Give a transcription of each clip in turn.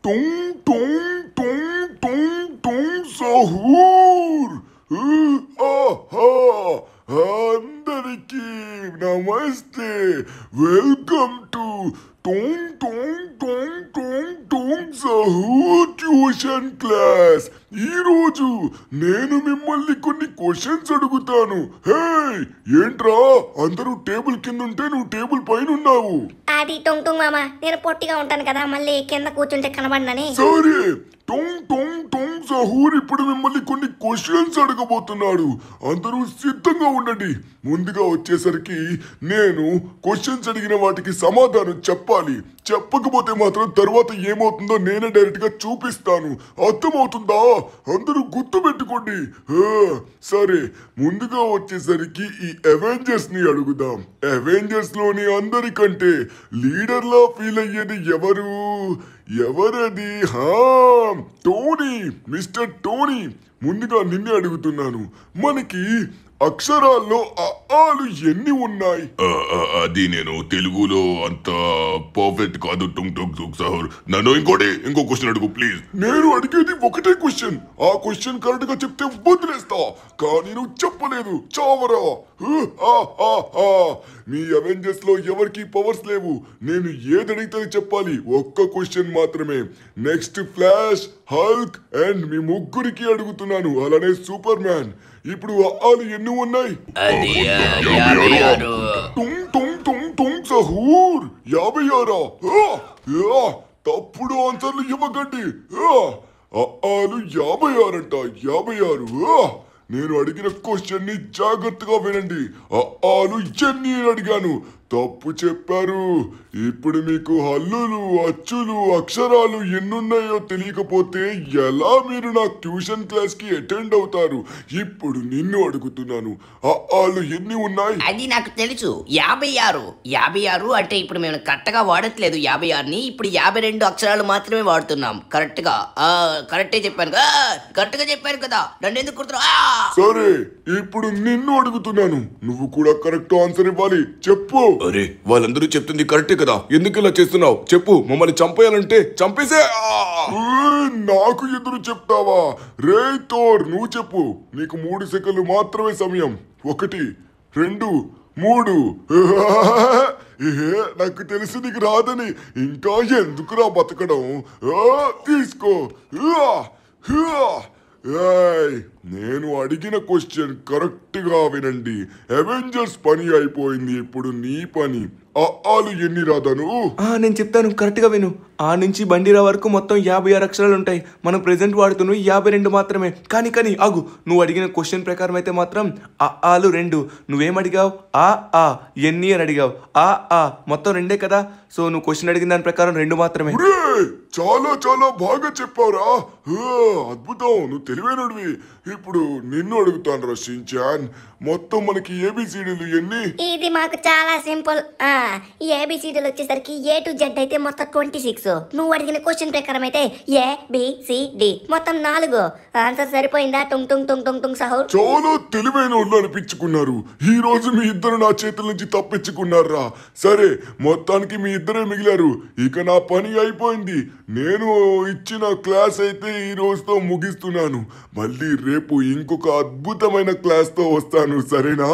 Tung tung tung tung tung sahur. Aha! అందరికి నమస్తే. Welcome to tung tung tung tung tung sahur tuition class. ఈరోజు నేను మిమ్మల్ని కొన్ని క్వశ్చన్స్ అడుగుతాను. హే, ఏంట్రా అందరూ టేబుల్ కింద ఉంటే నువ్వు టేబుల్ పైన ఉన్నావు? అది టొంగ్ టొంగ్ మామ, నేను పొట్టిగా ఉంటాను కదా, మళ్ళీ కింద కూర్చుంటే కనబడినని. సరే, టోంగ్ టోంగ్ టోంగ్ సహూర్ ఇప్పుడు మిమ్మల్ని కొన్ని క్వశ్చన్స్ అడగబోతున్నాడు. అందరూ సిద్ధంగా ఉండండి. ముందుగా వచ్చేసరికి నేను క్వశ్చన్స్ అడిగిన వాటికి సమాధానం చెప్పాలి. చెప్పకపోతే మాత్రం తర్వాత ఏమవుతుందో నేనే డైరెక్ట్ గా చూపిస్తాను. అర్థమవుతుందా? అందరూ గుర్తు పెట్టుకోండి. సరే, ముందుగా వచ్చేసరికి ఈ అవెంజర్స్ ని అడుగుదాం. అవెంజర్స్ లోని అందరికంటే లీడర్ లా ఫీల్ అయ్యేది ఎవరది? Tony, mister Tony. ముందుగా నిన్నే అడుగుతున్నాను, మనకి అక్షరాల్లో ఆలు ఎన్ని ఉన్నాయి? అది నేను తెలుగులో అంత పర్ఫెక్ట్ కాదు. టుంగ్ టుంగ్ టుంగ్ సహూర్, నన్ను ఇంకో క్వశ్చన్ అడుగు ప్లీజ్. నేను అడిగేది ఒకటే క్వశ్చన్. ఆ క్వశ్చన్ కరెక్ట్ గా చెప్తే వదిలేస్తా, కానీ నువ్వు చెప్పలేదు, చావరా. మీ అవెంజర్స్ లో ఎవరికి పవర్స్ లేవు. నేను ఏదడిగితే చెప్పాలి. ఒక్క క్వశ్చన్ మాత్రమే. నెక్స్ట్ ఫ్లాష్, హల్క్ అండ్ మీ ముగ్గురికి అడుగుతున్నాను, అలానే సూపర్ మ్యాన్. ఇప్పుడు ఆలు ఎన్ని ఉన్నాయి? టుంగ్ టుంగ్ టుంగ్ టుంగ్ సహూర్, 56. తప్పుడు ఆన్సర్లు ఇవ్వకండి. ఆలు 56 అంట, 56. నేను అడిగిన క్వశ్చన్ ని జాగ్రత్తగా వినండి. ఆలు ఎన్ని అడిగాను, తప్పు చెప్పారు. ఇప్పుడు మీకు హల్లులు, అచ్చులు, అక్షరాలు ఎన్నున్నాయో తెలియకపోతే ఎలా మీరు నా ట్యూషన్ క్లాస్ కి అటెండ్ అవుతారు? ఇప్పుడు నిన్ను అడుగుతున్నాను, ఆలు ఎన్ని ఉన్నాయి? అది నాకు తెలుసు, 56 అంటే ఇప్పుడు మేము కరెక్ట్గా వాడట్లేదు 56ని. ఇప్పుడు 52 అక్షరాలు మాత్రమే వాడుతున్నాం. కరెక్టే చెప్పాను కదా, కరెక్ట్గా చెప్పాను కదా, నన్ను ఎందుకు కుడుతున్నావు? సరే, ఇప్పుడు నిన్ను అడుగుతున్నాను, నువ్వు కూడా కరెక్ట్ ఆన్సర్ ఇవ్వాలి. చెప్పు. అరే, వాళ్ళందరూ చెప్తుంది కరెక్టే కదా, ఎందుకు ఇలా చేస్తున్నావు? చెప్పు. మమ్మల్ని చంపేయాలంటే చంపేసే. నాకు ఎదురు చెప్తావా? రే థోర్, నువ్వు చెప్పు. నీకు 3 సెకండ్లు మాత్రమే సమయం. 1, 2, 3. నాకు తెలుసు నీకు రాదని, ఇంకా ఎందుకురా బతకడం? తీసుకో. నేను అడిగిన క్వశ్చన్ కరెక్ట్ గా వినండి. అవెంజర్స్ పని అయిపోయింది, ఇప్పుడు నీ పని. ఆలు ఎన్ని రాదను? నేను చెప్తాను, కరెక్ట్ గా విను. ఆ నుంచి బండిరా వరకు మొత్తం 56 అక్షరాలు ఉంటాయి. మనం ప్రెసెంట్ వాడుతున్నాం 52 మాత్రమే. కానీ ఆగు, నువ్వు అడిగిన క్వశ్చన్ ప్రకారం అయితే మాత్రం ఆలు 2. నువ్వేం అడిగావు? ఎన్ని అని అడిగావు. మొత్తం 2 కదా. సో నువ్వు క్వశ్చన్ అడిగిన దాని ప్రకారం 2 మాత్రమే. చాలా చాలా బాగా చెప్పావురా, అద్భుతం, నువ్వు తెలివైనడివి. ఇప్పుడు నిన్ను అడుగుతాను రా షిన్చాన్, మొత్తం మనకి ఏబిసిడీలు ఎన్ని? ఇది మాకు చాలా సింపుల్. ఈ ఏబిసిడీలు వచ్చేసరికి A to Z అయితే మొత్తం 26. నువ్వు అడిగిన క్వశ్చన్ ప్రకారం అయితే ABCD మొత్తం 4. ఆన్సర్ సరిపోయిందా? టుంగ్ టుంగ్ టుంగ్ టుంగ్ టుంగ్ సహూర్. చాలా తెలివైన వాళ్ళు అనిపించుకున్నారు. ఈ రోజు మీ ఇద్దరు నా చేతుల నుంచి తప్పించుకున్నారా. సరే, మొత్తానికి మీ ఇద్దరే మిగిలారు. ఇక నా పని అయిపోయింది. నేను ఇచ్చిన క్లాస్ అయితే ఈ రోజుతో ముగిస్తున్నాను. మళ్ళీ రేపు ఇంకొక అద్భుతమైన క్లాస్ తో వస్తాను, సరేనా?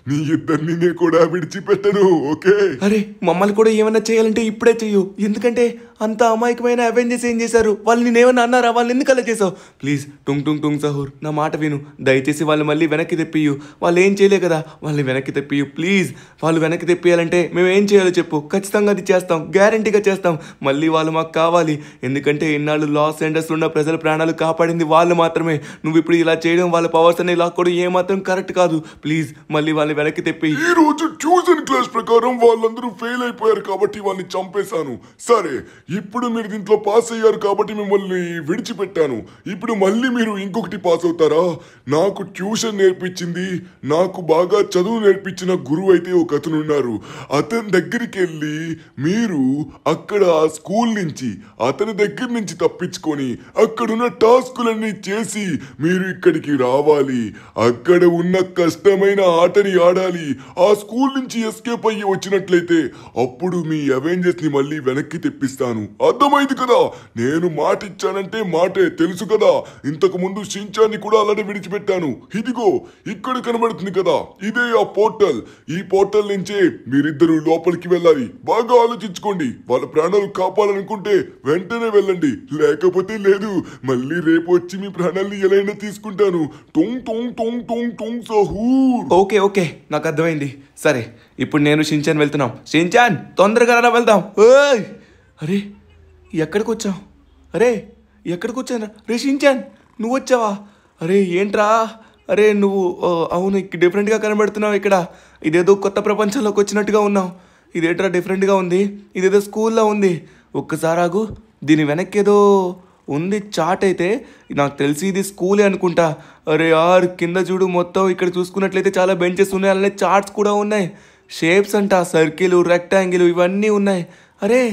మీ ఇద్దరిని కూడా విడిచిపెట్టను, ఓకే? అరే, మమ్మల్ని కూడా ఏమైనా చేయాలంటే ఇప్పుడే చెయ్యు. ఎందుకంటే అంత అమాయకమైన అవెంజర్స్ ఏం చేశారు? వాళ్ళు నేనేమన్నా అన్నారా? వాళ్ళు ఎందుకు అలా చేసావు? ప్లీజ్ టుంగ్ టుంగ్ టుంగ్ సహూర్, నా మాట విను. దయచేసి వాళ్ళు మళ్ళీ వెనక్కి తెప్పియు. వాళ్ళు ఏం చేయలే కదా, వాళ్ళని వెనక్కి తెప్పియు ప్లీజ్. వాళ్ళు వెనక్కి తెప్పియాలంటే మేము ఏం చేయాలో చెప్పు, ఖచ్చితంగా అది చేస్తాం, గ్యారంటీగా చేస్తాం. మళ్ళీ వాళ్ళు మాకు కావాలి. ఎందుకంటే ఇన్నాళ్ళు లాస్ ఏంజల్స్ ఉన్న ప్రజల ప్రాణాలు కాపాడింది వాళ్ళు మాత్రమే. నువ్వు ఇప్పుడు ఇలా చేయడం, వాళ్ళ పవర్స్ అనే లాక్కోవడం ఏమాత్రం కరెక్ట్ కాదు. ప్లీజ్ మళ్ళీ వాళ్ళని వెనక్కి తెప్పి. ఈ రోజు ట్యూషన్ క్లాస్ ప్రకారం వాళ్ళందరూ ఫెయిల్ అయిపోయారు కాబట్టి వాళ్ళని చంపేశాను. సరే, ఇప్పుడు మీరు దీంట్లో పాస్ అయ్యారు కాబట్టి మిమ్మల్ని విడిచిపెట్టాను. ఇప్పుడు మళ్ళీ మీరు ఇంకొకటి పాస్ అవుతారా? నాకు ట్యూషన్ నేర్పించింది, నాకు బాగా చదువు నేర్పించిన గురువు అయితే ఒక అతను ఉన్నారు. అతని దగ్గరికి వెళ్ళి మీరు అక్కడ ఆ స్కూల్ నుంచి అతని దగ్గర నుంచి తప్పించుకొని అక్కడున్న టాస్కులన్నీ చేసి మీరు ఇక్కడికి రావాలి. అక్కడ ఉన్న కష్టమైన ఆటని ఆడాలి. ఆ స్కూల్ నుంచి ఎస్కేప్ అయ్యి వచ్చినట్లయితే అప్పుడు మీ అవెంజర్స్ ని మళ్ళీ వెనక్కి తెప్పిస్తాను. అర్థమైంది కదా. నేను మాట ఇచ్చానంటే మాటే, తెలుసు కదా. ఇంతకు ముందు షించాన్ని కూడా అలానే విడిచిపెట్టాను. ఇదిగో ఇక్కడ కనబడుతుంది కదా, ఇదే ఆ పోర్టల్. ఈ పోర్టల్ నుంచే మీరిద్దరూ లోపలికి వెళ్ళాలి. బాగా ఆలోచించుకోండి. వాళ్ళ ప్రాణాలు కాపాడాలనుకుంటే వెంటనే వెళ్ళండి, లేకపోతే లేదు. మళ్ళీ రేపు వచ్చి మీ ప్రాణాలని ఎలా తీసుకుంటాను. టొంగ్ టొంగ్ టొంగ్ టొంగ్ టొంగ్ సహూర్. ఓకే ఓకే, నాకు అర్థమైంది. సరే, ఇప్పుడు నేను షించాన్ వెళ్తున్నాం. షించాన్ తొందరగా రా, వెళ్దాం. ఓయ్ అరే ఎక్కడికి వచ్చావు? అరే ఎక్కడికి వచ్చాను రే? షించాన్ నువ్వు వచ్చావా? అరే ఏంట్రా? అరే నువ్వు అవును, డిఫరెంట్గా కనబడుతున్నావు ఇక్కడ. ఇదేదో కొత్త ప్రపంచంలోకి వచ్చినట్టుగా ఉన్నావు. ఇదేంట్రా డిఫరెంట్గా ఉంది? ఇదేదో స్కూల్లో ఉంది. ఒక్కసారి ఆగు, దీని వెనక్కి ఏదో ఉంది చాట్. అయితే నాకు తెలిసి ఇది స్కూలే అనుకుంటా. అరే యార్ కింద చూడు, మొత్తం ఇక్కడ చూసుకున్నట్లయితే చాలా బెంచెస్ ఉన్నాయి, అలానే చార్ట్స్ కూడా ఉన్నాయి. షేప్స్ అంట, సర్కిల్, రెక్టాంగిల్ ఇవన్నీ ఉన్నాయి. అరే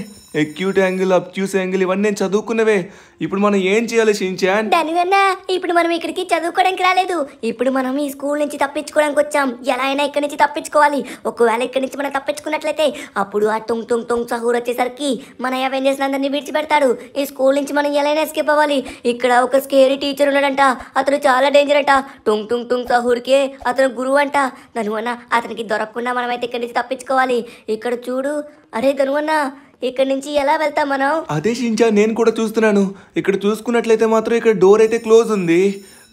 ఎక్యూట్ యాంగిల్, అబ్ట్యూస్ యాంగిల్ ఇవన్నీ నేను చదువుకున్నవే. ఇప్పుడు మనం ఏం చేయాలి షించాన్? దానివన్నా ఇప్పుడు మనం ఇక్కడికి చదువుకోవడానికి రాలేదు. ఇప్పుడు మనం ఈ స్కూల్ నుంచి తప్పించుకోవడానికి వచ్చాం. ఎలా అయినా ఇక్కడి నుంచి తప్పించుకోవాలి. ఒకవేళ ఇక్కడి నుంచి మనం తప్పించుకున్నట్లయితే అప్పుడు ఆ టుంగ్ టుంగ్ టుంగ్ సహూర్ వచ్చేసరికి మన అవెంజర్స్ అందరినీ విడిచిపెడతాడు. ఈ స్కూల్ నుంచి మనం ఎలా అయినా ఎస్కేప్ అవ్వాలి. ఇక్కడ ఒక స్కేరీ టీచర్ ఉన్నాడంట, అతను చాలా డేంజర్ అంట. టుంగ్ టుంగ్ టుంగ్ సహూర్కే అతను గురువు అంట. ధనువన్న అతనికి దొరకకుండా మనమైతే ఇక్కడి నుంచి తప్పించుకోవాలి. ఇక్కడ చూడు, అరే ధనువన్న ఇక్కడ నుంచి ఎలా వెళ్తాం మనం? అదే షించాన్, నేను కూడా చూస్తున్నాను. ఇక్కడ చూసుకున్నట్లయితే మాత్రం ఇక్కడ డోర్ అయితే క్లోజ్ ఉంది.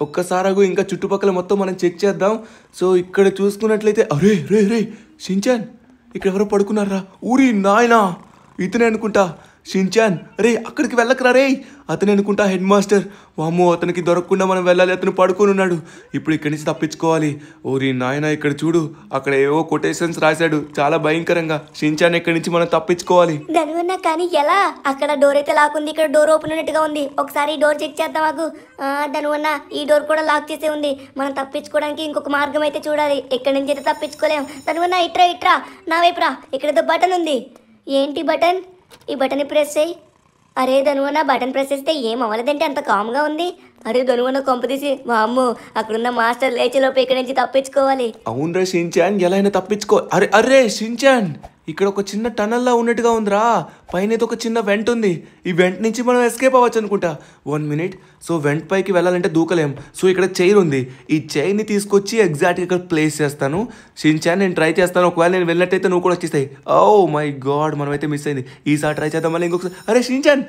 ఒక్కసారి ఇంకా చుట్టుపక్కల మొత్తం మనం చెక్ చేద్దాం. సో ఇక్కడ చూసుకున్నట్లయితే అరే రే రే షించాన్, ఇక్కడ ఎవరో పడుకున్నారా? ఊరి నాయనా, ఇతనే అనుకుంటా. షించాన్ రే అక్కడికి వెళ్ళకరా రే, అతను అనుకుంటా హెడ్ మాస్టర్. వామ్మో, అతనికి దొరకకుండా మనం వెళ్ళాలి. అతను పడుకొని ఉన్నాడు. ఇప్పుడు ఇక్కడి నుంచి తప్పించుకోవాలి. ఓరి నాయన, ఇక్కడ చూడు, అక్కడ ఏవో కొటేషన్స్ రాశాడు చాలా భయంకరంగా. షించాన్ ఇక్కడి నుంచి మనం తప్పించుకోవాలి. ధనువన్న కానీ ఎలా? అక్కడ డోర్ అయితే లాక్ ఉంది, ఇక్కడ డోర్ ఓపెన్ ఉన్నట్టుగా ఉంది. ఒకసారి ఈ డోర్ చెక్ చేద్దాం ఆగు. ధనువన్న ఈ డోర్ కూడా లాక్ చేసే ఉంది. మనం తప్పించుకోవడానికి ఇంకొక మార్గం అయితే చూడాలి. ఇక్కడి నుంచి అయితే తప్పించుకోలేం. ధనువన్న ఇట్రా ఇట్రా, నా వైపురా. ఇక్కడేదో బటన్ ఉంది. ఏంటి బటన్? ఈ బటన్ ప్రెస్ చేయి. అరే ధనువన్న బటన్ ప్రెస్ చేస్తే ఏం అవ్వలేదంటే అంత కామ్గా ఉంది. అరే ధనువన్న కొంపదీసి మా అమ్మ అక్కడున్న మాస్టర్ లేచేలోపు ఇక్కడి నుంచి తప్పించుకోవాలి. అవునరా షించాన్, ఎలా అయినా తప్పించుకో. అరే అరే షించాన్, ఇక్కడ ఒక చిన్న టనల్లా ఉన్నట్టుగా ఉందిరా. పైన ఒక చిన్న వెంట్ ఉంది. ఈ వెంట్ నుంచి మనం ఎస్కేప్ అవ్వచ్చు అనుకుంటా. 1 మినిట్. సో వెంట్ పైకి వెళ్ళాలంటే దూకలేం. సో ఇక్కడ చైర్ ఉంది. ఈ చైర్ని తీసుకొచ్చి ఎగ్జాక్ట్గా ఇక్కడ ప్లేస్ చేస్తాను. షించాన్ నేను ట్రై చేస్తాను. ఒకవేళ నేను వెళ్ళినట్టయితే నువ్వు కూడా వచ్చేస్తాయి. ఓ మై గాడ్, మనమైతే మిస్ అయింది. ఈసారి ట్రై చేద్దాం మళ్ళీ ఇంకొకసారి. అరే షించాన్,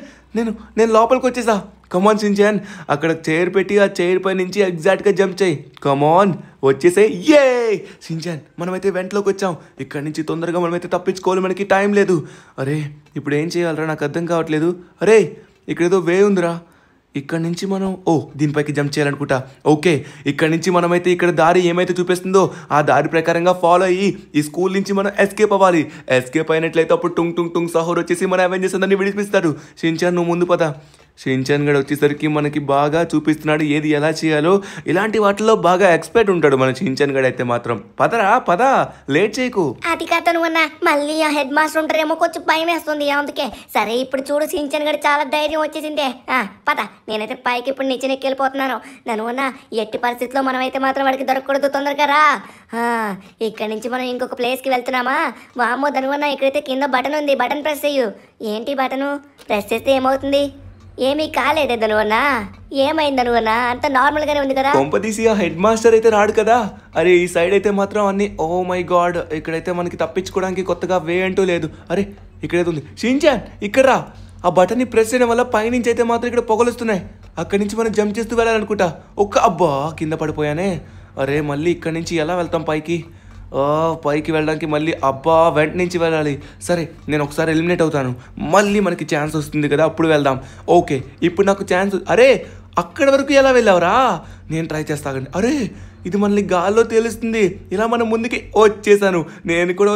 నేను లోపలికి వచ్చేసా. కమాన్ షించాన్, అక్కడ చైర్ పెట్టి ఆ చైర్ పై నుంచి ఎగ్జాక్ట్గా జంప్ చేయి. కమాన్ వచ్చేసాయి. ఏ షించాన్, మనమైతే వెంట్లోకి వచ్చాం. ఇక్కడి నుంచి తొందరగా మనమైతే తప్పించుకోవాలి, మనకి టైం లేదు. అరే ఇప్పుడు ఏం చేయాలరా, నాకు అర్థం కావట్లేదు. అరే ఇక్కడ ఏదో వే ఉందిరా. ఇక్కడ నుంచి మనం దీనిపైకి జంప్ చేయాలనుకుంటా. ఓకే, ఇక్కడ నుంచి మనమైతే ఇక్కడ దారి ఏమైతే చూపిస్తుందో ఆ దారి ప్రకారంగా ఫాలో అయ్యి ఈ స్కూల్ నుంచి మనం ఎస్కేప్ అవ్వాలి. ఎస్కేప్ అయినట్లయితే అప్పుడు టుంగ్ టుంగ్ టుంగ్ సహోర్ వచ్చేసి మన అవెంజర్స్ అందరినీ విడిపిస్తాడు. షించాన్ నువ్వు ముందు పద. షించాన్ గడు వచ్చేసరికి మనకి బాగా చూపిస్తున్నాడు ఏది ఎలా చేయాలో. ఇలాంటి వాటిలో బాగా ఎక్స్పర్ట్ ఉంటాడు మన షించాన్ గడు అయితే మాత్రం. పదరా పద, లేట్ చేయకు. అది కాదు అన్న, మళ్ళీ ఆ హెడ్ మాస్టర్ ఉంటారేమో, కొంచెం భయం వేస్తుంది అందుకే. సరే ఇప్పుడు చూడు, షించాన్ గడు చాలా ధైర్యం వచ్చేసిందే. పద, నేనైతే పైకి ఇప్పుడు నిచ్చెన ఎక్కి వెళ్ళిపోతున్నాను. నన్ను ఎట్టి పరిస్థితిలో మనమైతే మాత్రం వాడికి దొరకకూడదు, తొందరగా రా. ఇక్కడి నుంచి మనం ఇంకొక ప్లేస్కి వెళ్తున్నామా? వామ్మో ధనువన్న, ఇక్కడైతే కింద బటన్ ఉంది, బటన్ ప్రెస్ చెయ్యు. ఏంటి బటను? ప్రెస్ చేస్తే ఏమవుతుంది? ఏమీ కాలేదే ధనువన్న. ఏమైంది ధనువన్న? అంత నార్మల్గానే ఉంది కదా. కొంపదీసి ఆ హెడ్ మాస్టర్ అయితే రాడు కదా. అరే ఈ సైడ్ అయితే మాత్రం అన్ని ఓ మై గాడ్, ఇక్కడైతే మనకి తప్పించుకోవడానికి కొత్తగా వే అంటూ లేదు. అరే ఇక్కడైతే ఉంది. షించాన్ ఇక్కడ రా. ఆ బటన్ని ప్రెస్ చేయడం వల్ల పైనుంచి అయితే మాత్రం ఇక్కడ పొగలుస్తున్నాయి. అక్కడి నుంచి మనం జంప్ చేస్తూ వెళ్ళాలనుకుంటా. అబ్బా కింద పడిపోయానే. అరే మళ్ళీ ఇక్కడి నుంచి ఎలా వెళ్తాం పైకి? పైకి వెళ్ళడానికి మళ్ళీ వెంట నుంచి వెళ్ళాలి. సరే నేను ఒకసారి ఎలిమినేట్ అవుతాను, మళ్ళీ మనకి ఛాన్స్ వస్తుంది కదా, అప్పుడు వెళ్దాం. ఓకే ఇప్పుడు నాకు ఛాన్స్. అరే అక్కడి వరకు ఎలా వెళ్ళావురా? నేను ట్రై చేస్తాను. అరే ఇది మనల్ని గాల్లో తేలుస్తుంది. ఇలా మనం ముందుకి వచ్చేసాను. నేను కూడా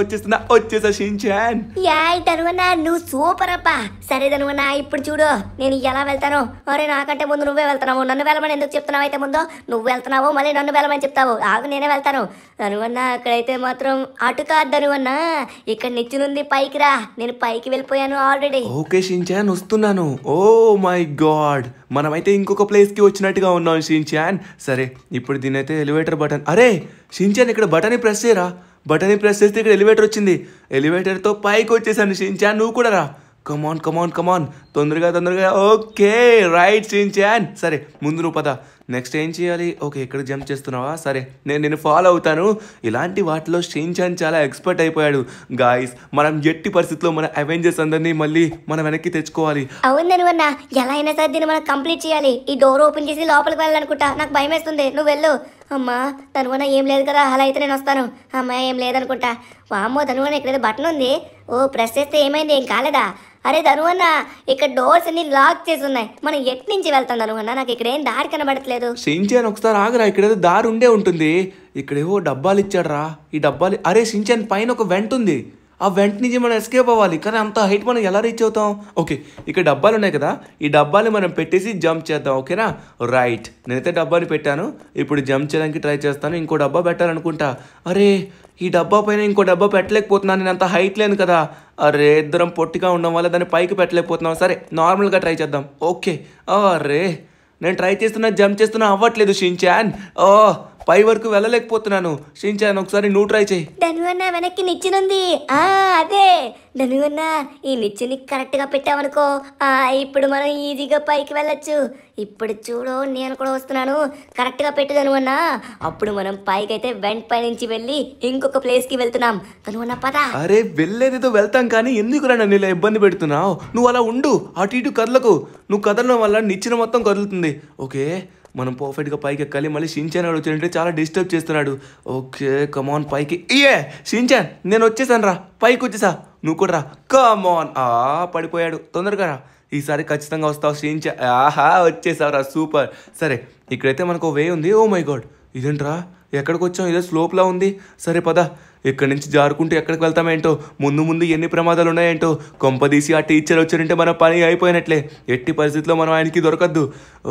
వచ్చేసా షించాన్. యాయ్ ధనువన్న, నువ్వు సూపర్ అబ్బా. సరే ధనువన్న, ఇప్పుడు చూడు నేను ఎలా వెళ్తాను. అరే నాకంటే ముందు నువ్వే వెళ్తున్నావు. నన్ను వెళ్ళమని ఎందుకు చెప్తున్నావు? అయితే ముందు నువ్వు వెళ్తున్నావు, మళ్ళీ నన్ను వెళ్ళమని చెప్తావు. ఆగు, నేనే వెళ్తాను. ధనువన్న అక్కడైతే మాత్రం అటు కాదు ధనువన్న, ఇక్కడ నిచ్చునుంది, పైకి రా. నేను పైకి వెళ్ళిపోయాను ఆల్రెడీ. ఓకే షించాన్ వస్తున్నాను. ఓ మై గాడ్, మనమైతే ఇంకొక ప్లేస్కి వచ్చినట్టుగా ఉన్నాం షించాన్. సరే ఇప్పుడు దీనైతే ఎలివేటర్ బటన్. అరే షించాన్ ఇక్కడ బటన్ని ప్రెస్ చేయరా. బటన్ని ప్రెస్ చేస్తే ఇక్కడ ఎలివేటర్ వచ్చింది. ఎలివేటర్తో పైకి వచ్చేసాను షించాన్, నువ్వు కూడా రా. కమాన్ కమాన్ కమాన్, తొందరగా తొందరగా. Okay right Shin-chan. సరే ముందు నువ్వు పద. నెక్స్ట్ ఏం చేయాలి? ఓకే ఇక్కడ జంప్ చేస్తున్నావా? సరే నేను ఫాలో అవుతాను. ఇలాంటి వాటిలో షిన్చాన్ చాలా ఎక్స్పర్ట్ అయిపోయాడు. గాయస్ మనం ఎట్టి పరిస్థితుల్లో మన అవెంజర్స్ అందరినీ మళ్ళీ మనం వెనక్కి తెచ్చుకోవాలి. అవును అన్న, ఎలా అయినా సరే దీన్ని మనం కంప్లీట్ చేయాలి. ఈ డోర్ ఓపెన్ చేసి లోపలికి వెళ్ళాలనుకుంటా. నాకు భయం వేస్తుంది, నువ్వు వెళ్ళు. అమ్మా తనువన ఏం లేదు కదా, అలా అయితే నేను వస్తాను. అమ్మా ఏం లేదనుకుంటా. వామ్మో తనువన ఇక్కడేదో బటన్ ఉంది. ఓ ప్రెస్ చేస్తే ఏమైంది? ఏం కాలేదా? అరే ధనువన్న, ఇక్కడ డోర్స్ అన్ని లాక్ చేసి ఉన్నాయి. మనం ఎటు నుంచి వెళ్తాం ధనువన్న? నాకు ఇక్కడ ఏం దారి కనబడట్లేదు. షిన్చాన్ ఒకసారి ఆగరా, ఇక్కడేదో దారి ఉండే ఉంటుంది. ఇక్కడేవో డబ్బాలు ఇచ్చాడరా. ఈ డబ్బాలు, అరే షిన్చాన్ పైన ఒక వెంట్ ఉంది. ఆ వెంట నుంచి మనం ఎస్కేప్ అవ్వాలి. కానీ అంత హైట్ మనం ఎలా రీచ్ అవుతాం? ఓకే ఇక్కడ డబ్బాలు ఉన్నాయి కదా, ఈ డబ్బాలు మనం పెట్టేసి జంప్ చేద్దాం. ఓకేనా? రైట్, నేనైతే డబ్బాని పెట్టాను. ఇప్పుడు జంప్ చేయడానికి ట్రై చేస్తాను. ఇంకో డబ్బా పెట్టాలనుకుంటా. అరే ఈ డబ్బా పైన ఇంకో డబ్బా పెట్టలేకపోతున్నాను. నేను అంత హైట్ లేను కదా. అరే ఇద్దరం పొట్టిగా ఉండడం వల్ల దాన్ని పైకి పెట్టలేకపోతున్నాం. సరే నార్మల్గా ట్రై చేద్దాం. ఓకే అరే నేను ట్రై చేస్తున్నా, జంప్ చేస్తున్నా, అవ్వట్లేదు షిన్చాన్. పై వరకు వెళ్ళలేకపోతున్నాను. షిన్చాన్ ఒకసారి నువ్వు ట్రై చేయి. ధనువన్న వెనక్కి నిచ్చినుంది. అదే ధనువన్న, ఈ నిచ్చిని కరెక్ట్గా పెట్టామనుకో, ఇప్పుడు మనం ఈజీగా పైకి వెళ్ళొచ్చు. ఇప్పుడు చూడు నేను కూడా వస్తున్నాను. కరెక్ట్గా పెట్టు ధనువన్న. అప్పుడు మనం పైకి అయితే వెంట పై నుంచి వెళ్ళి ఇంకొక ప్లేస్కి వెళ్తున్నాం. ధనువన్న పద. అరే వెళ్ళేదేదో వెళ్తాం కానీ ఎందుకురా నన్ను ఇలా ఇబ్బంది పెడుతున్నావు? నువ్వు అలా ఉండు, అటు ఇటు కదలకు. నువ్వు కదలడం వల్ల నిచ్చిన మొత్తం కదులుతుంది. ఓకే మనం పర్ఫెక్ట్గా పైకి ఎక్కాలి. మళ్ళీ షిన్చాన్ వచ్చినట్టే చాలా డిస్టర్బ్ చేస్తున్నాడు. ఓకే కమాన్ పైకి. షిన్చాన్ నేను వచ్చేసాను రా, పైకి వచ్చేసా. నువ్వు కూడా రా, కమాన్. పడిపోయాడు, తొందరగా రా. ఈసారి ఖచ్చితంగా వస్తావు షిన్చాన్. వచ్చేసావురా, సూపర్. సరే ఇక్కడైతే మనకు వే ఉంది. ఓ మై గాడ్, ఇదేంట్రా ఎక్కడికి వచ్చాం? ఇదే స్లోప్లా ఉంది. సరే పద, ఇక్కడి నుంచి జారుకుంటూ ఎక్కడికి వెళ్తామేంటో. ముందు ముందు ఎన్ని ప్రమాదాలు ఉన్నాయేంటో. కొంపదీసి ఆ టీచర్ వచ్చారంటే మన పని అయిపోయినట్లే. ఎట్టి పరిస్థితుల్లో మనం ఆయనకి దొరకద్దు.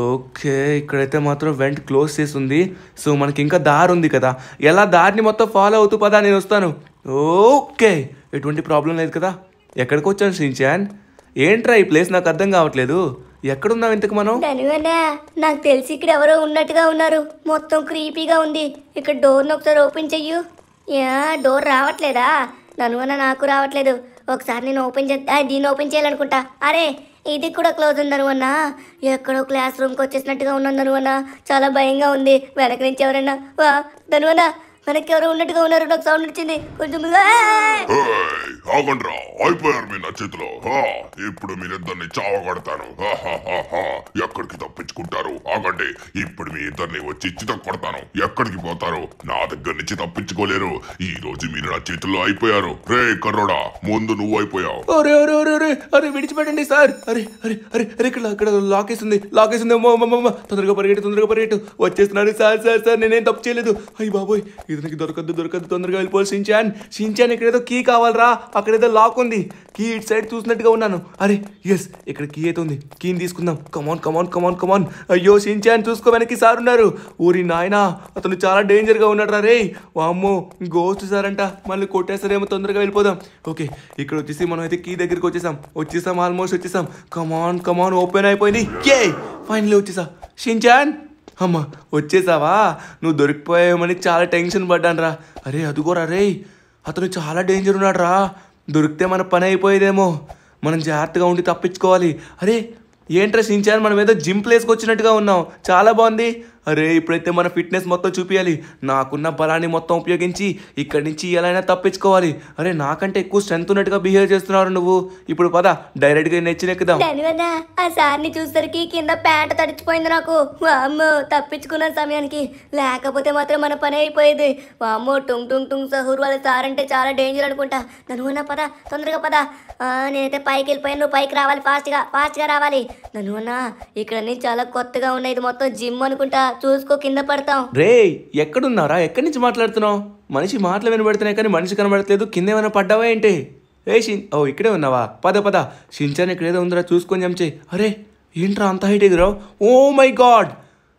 ఓకే ఇక్కడైతే మాత్రం వెంట్ క్లోజ్ చేసి ఉంది. సో మనకి ఇంకా దారి ఉంది కదా, ఎలా దారిని మొత్తం ఫాలో అవుతూ పదా, నేను వస్తాను. ఓకే ఎటువంటి ప్రాబ్లం లేదు కదా. ఎక్కడికి వచ్చాను షిన్చాన్? ఏంట్రా ఈ ప్లేస్ నాకు అర్థం కావట్లేదు. ఎక్కడున్నావు ఇంతకు మనం? ధనువన్నా నాకు తెలిసి ఇక్కడ ఎవరో ఉన్నట్టుగా ఉన్నారు. మొత్తం క్రీపీగా ఉంది. ఇక్కడ డోర్ని ఒకసారి ఓపెన్ చెయ్యు. డోర్ రావట్లేదా? ధనువన్నా నాకు రావట్లేదు. ఒకసారి నేను ఓపెన్ చేస్తా, దీన్ని ఓపెన్ చేయాలనుకుంటా. అరే ఇది కూడా క్లోజ్ ఉంది ధనువన్నా. ఎక్కడో క్లాస్ రూమ్కి వచ్చేసినట్టుగా ఉన్నాను ధనువన్నా. చాలా భయంగా ఉంది. వెనక నుంచి ఎవరన్నా ధనువన్నా, వెనక్కి ఎవరో ఉన్నట్టుగా ఉన్నారు. నాకు సౌండ్ వచ్చింది కొంచెం. ఆగండ్రా, అయిపోయారు మీ నా చేతిలో. ఇప్పుడు మీరిద్దరిని చావగొడతాను. ఎక్కడికి తప్పించుకుంటారు? ఆగండి, ఇప్పుడు మీ ఇద్దరిని వచ్చి చితక కొడతాను. ఎక్కడికి పోతారు? నా దగ్గర నుంచి తప్పించుకోలేరు. ఈ రోజు మీరు నా చేతుల్లో అయిపోయారు. రే కర్రోడా, ముందు నువ్వు అయిపోయావు. అరే అరే అరే అరే అరే విడిచిపెట్టండి సార్. అరే అరే అరే అరే ఇక్కడ లాకేస్తుంది. తొందరగా పరిగెట్టు. వచ్చేస్తున్నాను సార్. నేనేం తప్పు చేయలేదు. అయ్యి బాబోయ్, ఇతనికి దొరకద్దు. తొందరగా వెళ్ళిపోవాలి. షిన్చాన్ ఇక్కడేదో కీ కావాలరా. అక్కడేదో లాక్ ఉంది. కీ ఇటు సైడ్ చూసినట్టుగా ఉన్నాను. అరే ఎస్, ఇక్కడ కీ అయితే ఉంది. కీని తీసుకుందాం. కమాన్. అయ్యో షిన్చాన్ చూసుకో, వెనక్కి సార్ ఉన్నారు. ఊరి నాయనా, అతను చాలా డేంజర్గా ఉన్నాడు రా. రే వామ్మో, గోస్ట్ సారంట, మళ్ళీ కొట్టేస్తారేమో. తొందరగా వెళ్ళిపోదాం. ఓకే ఇక్కడ వచ్చేసి మనం అయితే కీ దగ్గరికి వచ్చేసాం. ఆల్మోస్ట్ వచ్చేసాం. కమాన్ ఓపెన్ అయిపోయింది. ఫైనల్లీ వచ్చేసా. షిన్చాన్ అమ్మా వచ్చేసావా? నువ్వు దొరికిపోయామని చాలా టెన్షన్ పడ్డాను రా. అరే అదుగోరా రే, అతను చాలా డేంజర్ ఉన్నాడు రా. దొరికితే మన పని అయిపోయేదేమో. మనం జాగ్రత్తగా ఉండి తప్పించుకోవాలి. అరే ఏంట్రా షిన్చాన్, మనం ఏదో జిమ్ ప్లేస్కి వచ్చినట్టుగా ఉన్నాం. చాలా బాగుంది. అరే ఇప్పుడైతే మన ఫిట్నెస్ మొత్తం చూపించాలి. నాకున్న బలాన్ని మొత్తం ఉపయోగించి ఇక్కడి నుంచి ఎలా అయినా తప్పించుకోవాలి. అరే నాకంటే ఎక్కువ స్ట్రెంత్ ఉన్నట్టుగా బిహేవ్ చేస్తున్నారు నువ్వు. ఇప్పుడు పద డైరెక్ట్గా నెచ్చినెక్కుదాం. ధనువన్నా ఆ సార్ని చూసరికి కింద ప్యాంట్ తడిచిపోయింది నాకు. వామ్మో తప్పించుకున్న సమయానికి, లేకపోతే మాత్రం మన పని అయిపోయేది. వామ్మో టుంగ్ సహూర్ వాళ్ళ సార్ అంటే చాలా డేంజర్ అనుకుంటా. ధనువన్నా పద, తొందరగా పద. నేనైతే పైకి వెళ్ళిపోయాను, నువ్వు పైకి రావాలి. ఫాస్ట్గా రావాలి. ధనువన్నా ఇక్కడ నుంచి చాలా కొత్తగా ఉన్నాయి. ఇది మొత్తం జిమ్ అనుకుంటా, చూసుకో కింద పడతాం. రే ఎక్కడున్నారా? ఎక్కడి నుంచి మాట్లాడుతున్నావు? మనిషి మాటలు వినబడుతున్నాయి కానీ మనిషి కనబడట్లేదు. కింద ఏమైనా పడ్డావా ఏంటి? ఇక్కడే ఉన్నావా? పద. షిన్చాన్ ఇక్కడ ఏదో ఉందిరా, చూసుకొని జంప్ చేయి. అరే ఏంట్రా అంత హైట్ ఎగిరావు? ఓ మై గాడ్,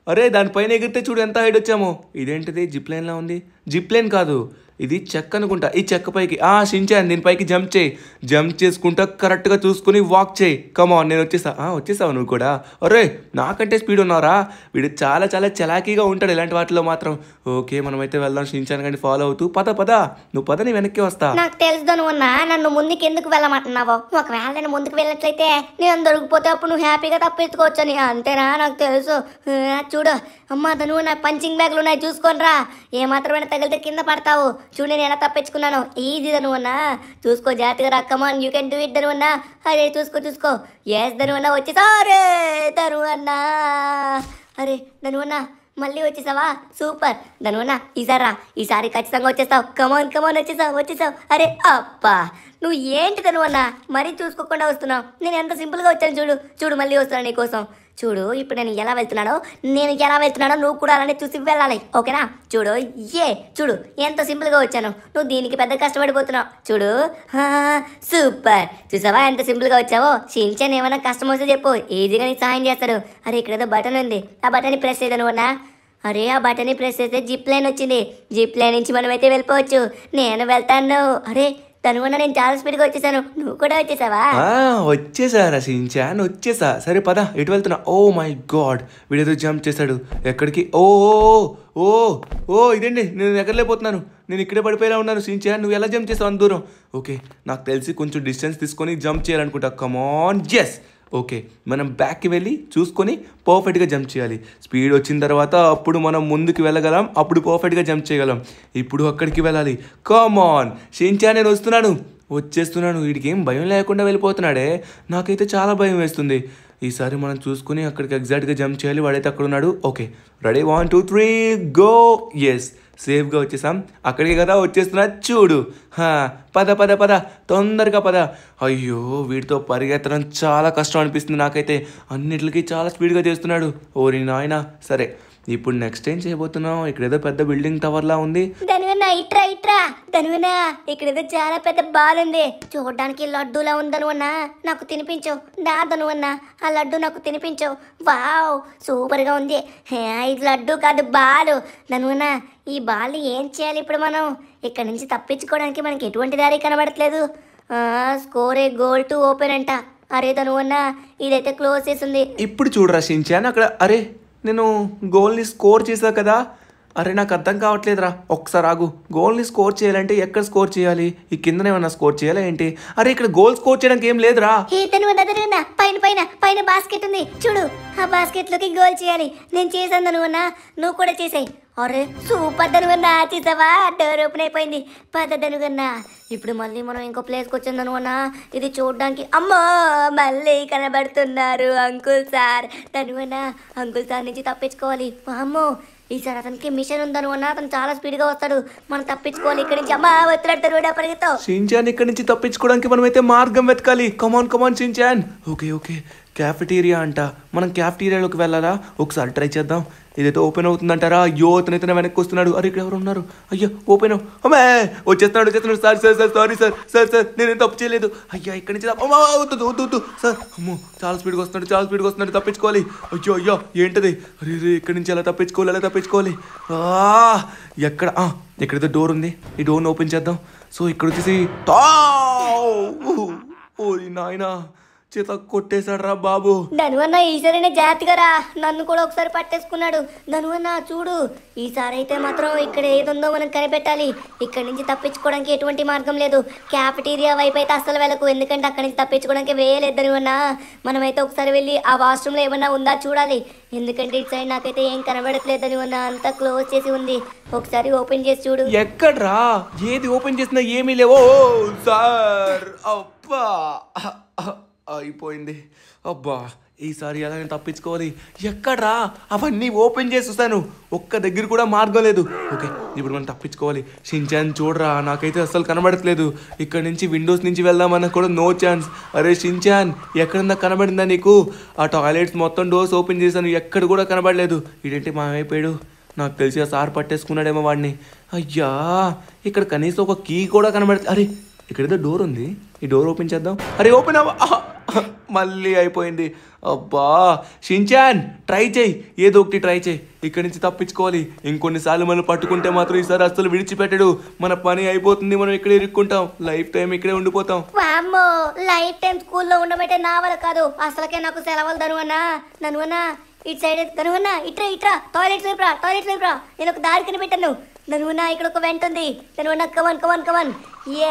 అరే దానిపైన ఎగిరితే చూడు ఎంత హైట్ వచ్చామో. ఇదేంటిది జిప్ లైన్లా ఉంది? జిప్ లైన్ కాదు, ఇది చెక్క అనుకుంటా. ఈ చెక్క పైకి షించాన్ దీనిపైకి జంప్ చేసుకుంటా కరెక్ట్గా చూసుకుని వాక్ చేయి. కమాన్ నేను వచ్చేసావు నువ్వు కూడా. అరే నాకంటే స్పీడ్ ఉన్నారా? వీడు చాలా చాలా చలాకీగా ఉంటాడు ఇలాంటి వాటిలో మాత్రం. ఓకే మనమైతే వెళ్దాం షించాన్ కానీ ఫాలో అవుతూ. పద నువ్వు పద, నీ వెనక్కి వస్తా. నాకు తెలుసు నువ్వు నన్ను ముందుకు ఎందుకు వెళ్ళమంటున్నావు. ఒకవేళ నేను ముందుకు వెళ్ళట్లయితే నేను దొరికిపోతే అప్పుడు నువ్వు హ్యాపీగా తప్పించుకోవచ్చని. అంతేనా? నాకు తెలుసు. చూడు అమ్మా నువ్వు నా పంచింగ్ బ్యాగ్లు ఉన్నాయి చూసుకోనరా. ఏమాత్రమైనా తగిలితే కింద పడతావు. చూడు నేను ఎలా తప్పించుకున్నాను. ఈజీ ధనువన్నా, చూసుకో జాగ్రత్తగా రా. Come on you can do it ధనువన్నా. అరే చూసుకో. ఎస్ ధనువన్నా వచ్చేసా. అరే ధనువన్నా, అరే ధనువన్నా మళ్ళీ వచ్చేసావా? సూపర్ ధనువన్నా. ఈసారి ఖచ్చితంగా వచ్చేస్తావు. కమాన్ వచ్చేసావు. అరే అప్పా నువ్వు ఏంటి ధనువన్నా మరీ చూసుకోకుండా వస్తున్నావు. నేను ఎంత సింపుల్గా వచ్చాను చూడు మళ్ళీ వస్తున్నాను నీకోసం. చూడు ఇప్పుడు నేను ఎలా వెళ్తున్నానో నువ్వు కూడా అలానే చూసి వెళ్ళాలి. ఓకేనా? చూడు ఎంత సింపుల్గా వచ్చాను. నువ్వు దీనికి పెద్ద కష్టపడిపోతున్నావు. చూడు సూపర్. చూసావా ఎంత సింపుల్గా వచ్చావో. షించాన్ ఏమైనా కష్టం వస్తే చెప్పు, ఈజీగా నీకు సహాయం చేస్తాడు. అరే ఇక్కడ ఏదో బటన్ ఉంది, ఆ బటన్ని ప్రెస్ చేయను అన్నా. అరే ఆ బటన్ని ప్రెస్ చేస్తే జిప్ లైన్ వచ్చింది. జిప్ లైన్ నుంచి మనమైతే వెళ్ళిపోవచ్చు. నేను వెళ్తాను. అరే తనువన్నా నేను చాలా స్పీడ్గా వచ్చేసాను. నువ్వు కూడా వచ్చేసావా? వచ్చేసారా షించాన్? వచ్చేసా. సరే పద, ఎటు వెళ్తున్నా? ఓ మై గాడ్ వీడేదో జంప్ చేశాడు. ఎక్కడికి? ఇదండి నేను ఎక్కడలేకపోతున్నాను. నేను ఇక్కడే పడిపోయేలా ఉన్నాను. షించాన్ నువ్వు ఎలా జంప్ చేసావు అంత దూరం? ఓకే నాకు తెలిసి కొంచెం డిస్టెన్స్ తీసుకొని జంప్ చేయాలనుకుంటా. Come on. ఓకే మనం బ్యాక్కి వెళ్ళి చూసుకొని పర్ఫెక్ట్గా జంప్ చేయాలి. స్పీడ్ వచ్చిన తర్వాత అప్పుడు మనం ముందుకు వెళ్ళగలం, అప్పుడు పర్ఫెక్ట్గా జంప్ చేయగలం. ఇప్పుడు అక్కడికి వెళ్ళాలి. కమాన్ షించాన్ నేను వచ్చేస్తున్నాను. వీడికి ఏం భయం లేకుండా వెళ్ళిపోతున్నాడే. నాకైతే చాలా భయం వేస్తుంది. ఈసారి మనం చూసుకుని అక్కడికి ఎగ్జాక్ట్గా జంప్ చేయాలి. వాడైతే అక్కడ ఉన్నాడు. Okay ready 1 2 3 go. ఎస్ సేఫ్గా వచ్చేసాం. అక్కడికి కదా వచ్చేస్తున్నా. చూడు పద తొందరగా పద. అయ్యో వీడితో పరిగెత్తడం చాలా కష్టం అనిపిస్తుంది నాకైతే. అన్నిటికీ చాలా స్పీడ్గా చేస్తున్నాడు. ఓరి నాయనా. సరే ఇప్పుడు నెక్స్ట్ ఏం చేయబోతున్నాం? ఇక్కడ ఏదో పెద్ద బిల్డింగ్ టవర్ లా ఉంది. ధనువన్నా ఇట్రా ధనువన్నా, ఇక్కడ ఏదో చాలా పెద్ద బాల్ ఉంది. చూడడానికి లడ్డూలా ఉంది ధనువన్నా. నాకు తినిపించు. ధనువన్నా ఆ లడ్డు నాకు తినిపించు. వావ్ సూపర్ గా ఉంది. ఇది లడ్డు కాదు బాలు. ధనువన్నా ఈ బాల్ ఏం చేయాలి ఇప్పుడు మనం? ఇక్కడ నుంచి తప్పించుకోవడానికి మనకి ఎటువంటి దారి కనబడట్లేదు. స్కోరే గోల్ టు ఓపెన్ అంట. అరే ధనువన్నా ఇదైతే క్లోజ్ చేసింది. ఇప్పుడు చూడరా షించాన్ అక్కడ. అరే నేను గోల్ని స్కోర్ చేశా కదా. అరే నాకు అర్థం కావట్లేదురా. ఒకసారి ఆగు. గోల్ని స్కోర్ చేయాలంటే ఎక్కడ స్కోర్ చేయాలి? ఈ కిందనే ఏమన్నా స్కోర్ చేయాలా ఏంటి? అరే ఇక్కడ గోల్ స్కోర్ చేయడానికి ఏం లేదురా. పైన బాస్కెట్ ఉంది చూడు. ఆ బాస్కెట్ లోకి గోల్ చేయాలి. నేను చేశాను ధనువన్నా, నువ్వు కూడా చేసాయి. అరే సూపర్ ధనువన్నా చేసావా? డోర్ ఓపెన్ అయిపోయింది. పద ధనువన్నా. ఇప్పుడు మళ్ళీ మనం ఇంకో ప్లేస్కి వచ్చాం ధనువన్నా. ఇది చూడడానికి అమ్మో మళ్ళీ కనబడుతున్నారు అంకుల్ సార్. ధనువన్నా అంకుల్ సార్ నుంచి తప్పించుకోవాలి. అమ్మో ఈసారి అతనికి మిషన్ ఉందనుకున్నా. అతను చాలా స్పీడ్గా వస్తాడు. మనం తప్పించుకోవాలి ఇక్కడి నుంచి. అమ్మా వస్తున్నాడు పరిగెత్తావు. షించాన్ ఇక్కడి నుంచి తప్పించుకోవడానికి మనమైతే మార్గం వెతకాలి. కమాన్ షించాన్. ఓకే క్యాఫెటీరియా అంట. మనం క్యాఫెటీరియాలోకి వెళ్ళాలా? ఒకసారి ట్రై చేద్దాం. ఇదైతే ఓపెన్ అవుతుందంటారా? అయ్యో అతనైతే వెనక్కి వస్తున్నాడు. అరే ఇక్కడ ఎవరు ఉన్నారు? అయ్యో ఓపెన్ అమ్మే వచ్చేస్తున్నాడు. సారీ సార్ నేనేం తప్పు చేయలేదు. అయ్యా ఇక్కడి నుంచి వద్దు సార్. అమ్మో చాలా స్పీడ్గా వస్తున్నాడు. తప్పించుకోవాలి. అయ్యో ఏంటది? అరే ఇక్కడి నుంచి ఎలా తప్పించుకోవాలి? ఎక్కడైతే డోర్ ఉంది. ఈ డోర్ని ఓపెన్ చేద్దాం. సో ఇక్కడ వచ్చేసి ఓరి నాయనా చేత కొట్టేశాడు రా బాబు. ధనువన్నా ఈసారైనా జాగ్రత్తగా రా. నన్ను కూడా ఒకసారి పట్టేసుకున్నాడు. ధనువన్నా చూడు ఈసారి అయితే మాత్రం ఇక్కడ ఏదుందో మనం కనిపెట్టాలి. ఇక్కడి నుంచి తప్పించుకోవడానికి ఎటువంటి మార్గం లేదు. క్యాఫెటీరియా వైపు అయితే అస్సలు వెళ్ళకు, ఎందుకంటే అక్కడి నుంచి తప్పించుకోవడానికి వేయలేదు ధనువన్నా. మనమైతే ఒకసారి వెళ్ళి ఆ వాష్రూమ్లో ఏమన్నా ఉందా చూడాలి. ఎందుకంటే ఇటు సైడ్ నాకైతే ఏం కనబడట్లేదు ధనువన్నా. అంతా క్లోజ్ చేసి ఉంది. ఒకసారి ఓపెన్ చేసి చూడు. ఎక్కడ్రా? ఏది ఓపెన్ చేసినా ఏమీ లేవో సార్. అబ్బా అయిపోయింది. అబ్బా ఈసారి ఎలా నేను తప్పించుకోవాలి? ఎక్కడ్రా? అవన్నీ ఓపెన్ చేసి చూస్తాను, ఒక్క దగ్గర కూడా మార్గం లేదు. ఓకే ఇప్పుడు మనం తప్పించుకోవాలి. షించాన్ చూడరా నాకైతే అస్సలు కనబడట్లేదు. ఇక్కడ నుంచి విండోస్ నుంచి వెళ్దామన్నా కూడా నో ఛాన్స్. అరే షించాన్ ఎక్కడన్నా కనబడిందా నీకు? ఆ టాయిలెట్స్ మొత్తం డోర్స్ ఓపెన్ చేశాను, ఎక్కడ కూడా కనబడలేదు. ఇదేంటి మాయమైపోయాడు? నాకు తెలిసి ఆ సార్ పట్టేసుకున్నాడేమో వాడిని. అయ్యా ఇక్కడ కనీసం ఒక కీ కూడా కనబడదు. అరే ఇక్కడ ఏదో డోర్ ఉంది. ఈ డోర్ ఓపెన్ చేద్దాం. అరే ఓపెన్ మళ్ళీ అయిపోయింది. అబ్బా షించాన్ ట్రై చేయి, ఏదో ఒకటి ట్రై చేయి, ఇక్కడి నుంచి తప్పించుకోవాలి. ఇంకొన్నిసార్లు మనం పట్టుకుంటే మాత్రం ఈసారి అస్సలు విడిచిపెట్టడు. మన పని అయిపోతుంది, మనం ఇక్కడే ఇరుక్కుంటాం, లైఫ్ టైం ఇక్కడే ఉండిపోతాం. వామ్మో లైఫ్ టైం స్కూల్లో ఉండమంటే నా వల్ల కాదు. అసలుకే నాకు సెలవులు ధనువన్నా ఇటు సైడ్ ధనువన్నా ఇట్రా టాయిలెట్ వైపు రా నేను ఒక దారి కనిపెట్టాను. ధనువన్నా ఇక్కడ ఒక వెంట ఉంది. ధనువన్నా కమన్ ఏ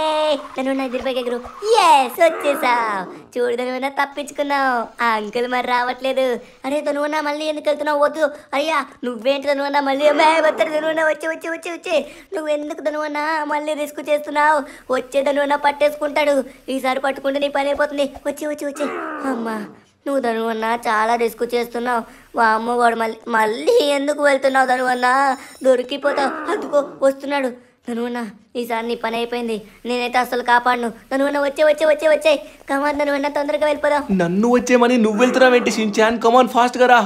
ధనువన్నా ఎదురుపైకి ఎగురు. ఎస్ వచ్చేసావు. చూడు ధనువన్నా తప్పించుకున్నావు. ఆ అంకుల్ మరి రావట్లేదు. అరే ధనువన్నా మళ్ళీ ఎందుకు వెళ్తున్నావు? వద్దు అయ్యా నువ్వేంటి ధనువన్నా మళ్ళీ వస్తాడు. ధనువన్నా వచ్చి నువ్వెందుకు ధనువన్నా మళ్ళీ రిస్క్ చేస్తున్నావు? వచ్చే ధనువన్నా పట్టేసుకుంటాడు. ఈసారి పట్టుకుంటే నీ పని అయిపోతుంది. వచ్చి అమ్మా నువ్వు ధనువన్నా చాలా రిస్క్ చేస్తున్నావు. వామ్మో వాడు మళ్ళీ ఎందుకు వెళ్తున్నావు ధనువన్నా? దొరికిపోతావు. అదుకో వస్తున్నాడు. ధనువన్నా ఈసారి నీ పని అయిపోయింది. నేనైతే అసలు కాపాడను. ధనువన్నా వచ్చే కమాన్ ధనువన్నా తొందరగా వెళ్ళిపోదాం. నన్ను వచ్చేమని నువ్వు వెళ్తున్నావేంటి షించాన్? కమాన్ ఫాస్ట్గా రా.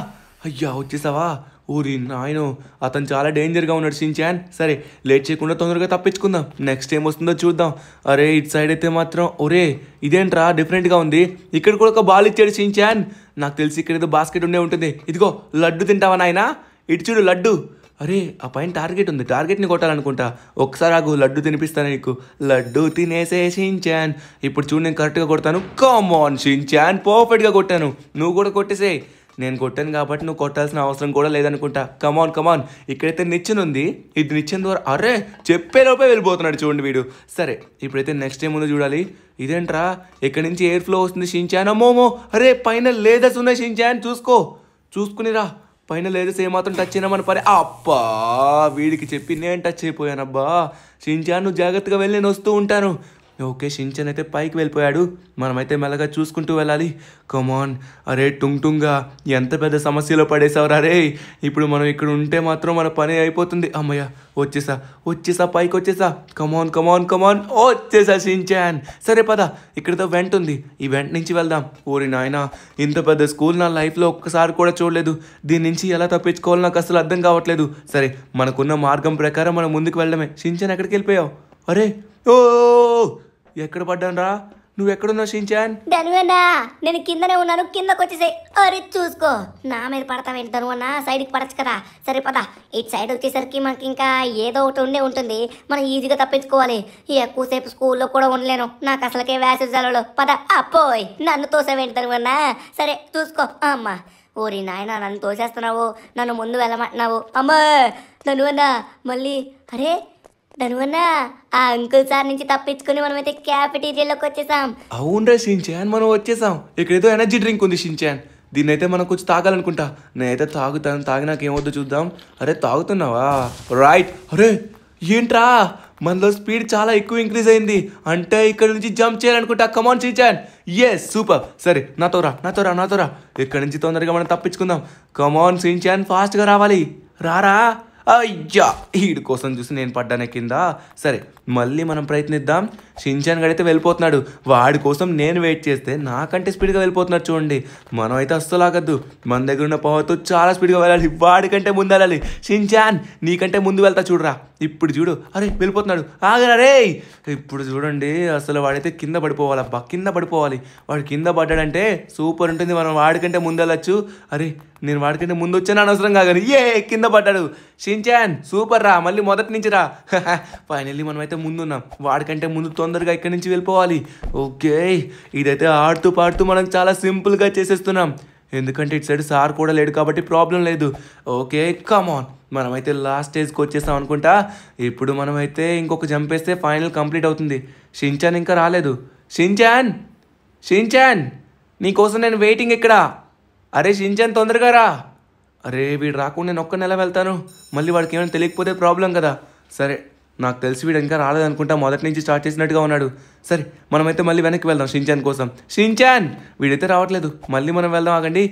అయ్యా వచ్చేసావా? ఊరి నాయను అతను చాలా డేంజర్గా ఉన్నాడు షించాన్. సరే లేట్ చేయకుండా తొందరగా తప్పించుకుందాం. నెక్స్ట్ ఏం వస్తుందో చూద్దాం. అరే ఇటు సైడ్ అయితే మాత్రం ఒరే ఇదేంట్రా డిఫరెంట్గా ఉంది. ఇక్కడ కూడా ఒక బాల్ ఇచ్చాడు షించాన్. నాకు తెలిసి ఇక్కడ ఏదో బాస్కెట్ ఉండే ఉంటుంది. ఇదిగో లడ్డు తింటావా నాయనా? ఇటు చూడు లడ్డు. అరే ఆ పైన టార్గెట్ ఉంది, టార్గెట్ని కొట్టాలనుకుంటా. ఒకసారి ఆగు లడ్డు తినిపిస్తాను నీకు. లడ్డు తినేసే షించాన్. ఇప్పుడు చూడు నేను కరెక్ట్గా కొడతాను. కమాన్ షించాన్ పర్ఫెక్ట్గా కొట్టాను. నువ్వు కూడా కొట్టేసే. నేను కొట్టాను కాబట్టి నువ్వు కొట్టాల్సిన అవసరం కూడా లేదనుకుంటా. కమాన్ ఇక్కడైతే నిచ్చెన ఉంది. ఇది నిచ్చెన ద్వారా అరే చెప్పేలోపే వెళ్ళిపోతున్నాడు చూడండి వీడు. సరే ఇప్పుడైతే నెక్స్ట్ ఏముందో చూడాలి. ఇదేంట్రా ఎక్కడి నుంచి ఎయిర్ ఫ్లో వస్తుంది షించాన్? అమ్మోమో అరే పైన లేదర్స్ ఉన్నాయి షించాన్. చూసుకునిరా పైన లేదర్స్ ఏమాత్రం టచ్ అయినా మన పని. అబ్బా వీడికి చెప్పి నేను టచ్ అయిపోయానబ్బా. షించాన్ నువ్వు జాగ్రత్తగా వెళ్ళి నేను వస్తూ ఉంటాను. ఓకే షించాన్ అయితే పైకి వెళ్ళిపోయాడు. మనమైతే మెల్లగా చూసుకుంటూ వెళ్ళాలి. కమాన్ అరే టుంగా ఎంత పెద్ద సమస్యలో పడేసావురా రే. ఇప్పుడు మనం ఇక్కడ ఉంటే మాత్రం మన పని అయిపోతుంది. అమ్మయ్య వచ్చేసా పైకి వచ్చేసా. కమాన్ వచ్చేసా షించాన్. సరే పద ఇక్కడతో వెంట ఉంది. ఈ వెంట నుంచి వెళ్దాం. ఓరి నాయనా ఇంత పెద్ద స్కూల్ నా లైఫ్లో ఒక్కసారి కూడా చూడలేదు. దీని నుంచి ఎలా తప్పించుకోవాలో నాకు అసలు అర్థం కావట్లేదు. సరే మనకున్న మార్గం ప్రకారం మనం ముందుకు వెళ్ళడమే. షించాన్ ఎక్కడికి వెళ్ళిపోయావు? అరే ఓ ఎక్కడ పడ్డాను రా? నువ్వు ఎక్కడున్నావు షించాన్? ధనువన్నా నేను కిందనే ఉన్నాను. కిందకు వచ్చేసాయి. అరే చూసుకో నా మీద పడతావేంటి ధనువన్నా? సైడ్కి పడచ్చు కదా. సరే పద ఇటు సైడ్ వచ్చేసరికి మనకి ఇంకా ఏదో ఒకటి ఉంటుంది. మనం ఈజీగా తప్పించుకోవాలి. ఎక్కువసేపు స్కూల్లో కూడా ఉండలేను. నాకు అసలుకే వేసవి సెలవులు. పద అప్పోయ్ నన్ను తోసావేంటి ధనువన్నా? సరే చూసుకో. అమ్మా ఓరి నాయన నన్ను తోసేస్తున్నావు. నన్ను ముందు వెళ్ళమంటున్నావు. అమ్మా ధనువన్నా మళ్ళీ అరే ధనువన్నా ఆ అంకుల్ సార్ నుంచి తప్పించుకుని మనమైతే క్యాఫెటీరియాలోకి వచ్చేసాం. అవునరా షించాన్ మనం వచ్చేసాం. ఇక్కడేదో ఎనర్జీ డ్రింక్ ఉంది షించాన్. దీన్ని అయితే మనం కొంచెం తాగాలనుకుంటా. నేనైతే తాగుతాను. తాగినాక ఏమవుద్దో చూద్దాం. అరే తాగుతున్నావా? రైట్. అరే ఏంట్రా మనలో స్పీడ్ చాలా ఎక్కువ ఇంక్రీజ్ అయింది. అంటే ఇక్కడ నుంచి జంప్ చేయాలనుకుంటా. Come on Shinchan. Yes super. సరే నాతో రా. ఇక్కడ నుంచి తొందరగా మనం తప్పించుకుందాం. కమాన్ షించాన్ ఫాస్ట్గా రావాలి. రారా. అయ్యా వీడి కోసం చూసి నేను పడ్డానే కింద. సరే మళ్ళీ మనం ప్రయత్నిద్దాం. షించాన్ గడైతే వెళ్ళిపోతున్నాడు. వాడి కోసం నేను వెయిట్ చేస్తే నాకంటే స్పీడ్గా వెళ్ళిపోతున్నాడు చూడండి. మనం అయితే అస్సలు ఆగద్దు. మన దగ్గర ఉన్న పవర్తో చాలా స్పీడ్గా వెళ్ళాలి. వాడికంటే ముందు వెళ్ళాలి. షించాన్ నీకంటే ముందు వెళ్తా చూడరా. ఇప్పుడు చూడు అరే వెళ్ళిపోతున్నాడు. ఆగరా రే. ఇప్పుడు చూడండి అసలు వాడైతే కింద పడిపోవాలబ్బా. వాడు కింద పడ్డాడంటే సూపర్ ఉంటుంది. మనం వాడికంటే ముందు వెళ్ళచ్చు. అరే నేను వాడికంటే ముందు వచ్చాను అనవసరం కాగాని కింద పడ్డాడు. షించాన్ సూపర్ రా. మళ్ళీ మొదటి నుంచి రా. ఫైనల్లీ మనమైతే ముందున్నాం. వాడికంటే ముందు తొందరగా ఇక్కడి నుంచి వెళ్ళిపోవాలి. ఓకే ఇదైతే ఆడుతూ పాడుతూ మనం చాలా సింపుల్గా చేసేస్తున్నాం. ఎందుకంటే ఇటు సైడ్ సార్ కూడా లేడు కాబట్టి ప్రాబ్లం లేదు. ఓకే కమాన్ మనమైతే లాస్ట్ స్టేజ్కి వచ్చేసాం అనుకుంటా. ఇప్పుడు మనమైతే ఇంకొక జంప్ వేస్తే ఫైనల్ కంప్లీట్ అవుతుంది. షించాన్ ఇంకా రాలేదు. షించాన్ నీకోసం నేను వెయిటింగ్ ఇక్కడ. అరే షించాన్ తొందరగా రా. అరే వీడు రాకుండా నేను ఒక్క నెల వెళ్తాను. మళ్ళీ వాడికి ఏమైనా తెలియకపోతే ప్రాబ్లం కదా. సరే నాకు తెలిసి వీడు ఇంకా రాలేదనుకుంటా. మొదటి నుంచి స్టార్ట్ చేసినట్టుగా ఉన్నాడు. సరే మనమైతే మళ్ళీ వెనక్కి వెళ్దాం షించాన్ కోసం. షించాన్ వీడైతే రావట్లేదు. మళ్ళీ మనం వెళ్దాం ఆగండి.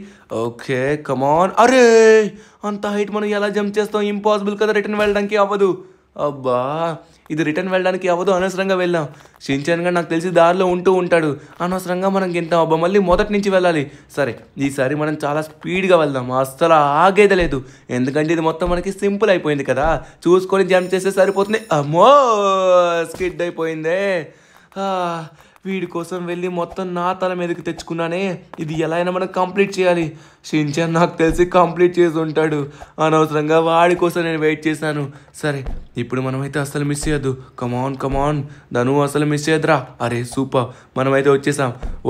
Okay come on. అరే అంత హైట్ మనం ఎలా జంప్ చేస్తాం? ఇంపాసిబుల్ కదా. రిటర్న్ వెళ్ళడానికి అవ్వదు. అబ్బా ఇది రిటర్న్ వెళ్ళడానికి అవ్వదు. అనవసరంగా వెళ్ళాం. షించాన్ గారు నాకు తెలిసి దారిలో ఉంటూ ఉంటాడు. అనవసరంగా మనం గింతాం. అబ్బా మళ్ళీ మొదటి నుంచి వెళ్ళాలి. సరే ఈసారి మనం చాలా స్పీడ్గా వెళ్దాం. అస్సలు ఆగేదే లేదు. ఎందుకంటే ఇది మొత్తం మనకి సింపుల్ అయిపోయింది కదా. చూసుకొని జంప్ చేస్తే సరిపోతుంది. అమ్మో స్కిడ్ అయిపోయిందే. వీడి కోసం వెళ్ళి మొత్తం నా తల మీదకి తెచ్చుకున్నానే. ఇది ఎలా అయినా మనం కంప్లీట్ చేయాలి. షించాన్ నాకు తెలిసి కంప్లీట్ చేసి ఉంటాడు. అనవసరంగా వాడి కోసం నేను వెయిట్ చేశాను. సరే ఇప్పుడు మనమైతే అసలు మిస్ చేయొద్దు. కమాన్ ధను అసలు మిస్ చేయద్దురా. అరే సూపర్, మనమైతే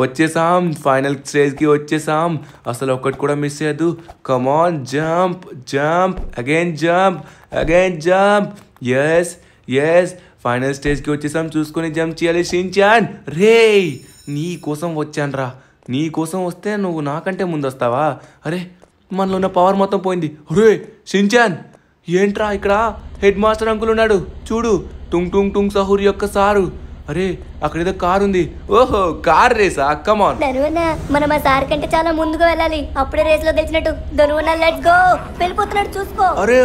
వచ్చేసాం ఫైనల్ స్టేజ్కి వచ్చేసాం. అసలు ఒక్కటి కూడా మిస్ చేయొద్దు. Come on jump again jump. Yes final స్టేజ్కి వచ్చేసాం. చూసుకొని జంప్ చేయాలి. షించాన్ రే నీ కోసం వచ్చాను రా. నీ కోసం వస్తే నువ్వు నాకంటే ముందు వస్తావా? అరే మనలో ఉన్న పవర్ మొత్తం పోయింది. రే షించాన్ ఏంట్రా ఇక్కడ హెడ్ మాస్టర్ అంకుల్ ఉన్నాడు చూడు. టుంగ్ సహూర్ యొక్క సారు. అరే అక్కడేదో కార్ ఉంది. ఓహో కార్ రేసా? కమాన్ ధనువన్న మనం ఆ సార్ కంటే చాలా ముందుగా వెళ్ళాలి. అప్పుడే రేస్ లో గెలిచినట్టు. ధనువన్న లెట్స్ గో. వెళ్ళిపోతున్నాడు చూసుకో. అరే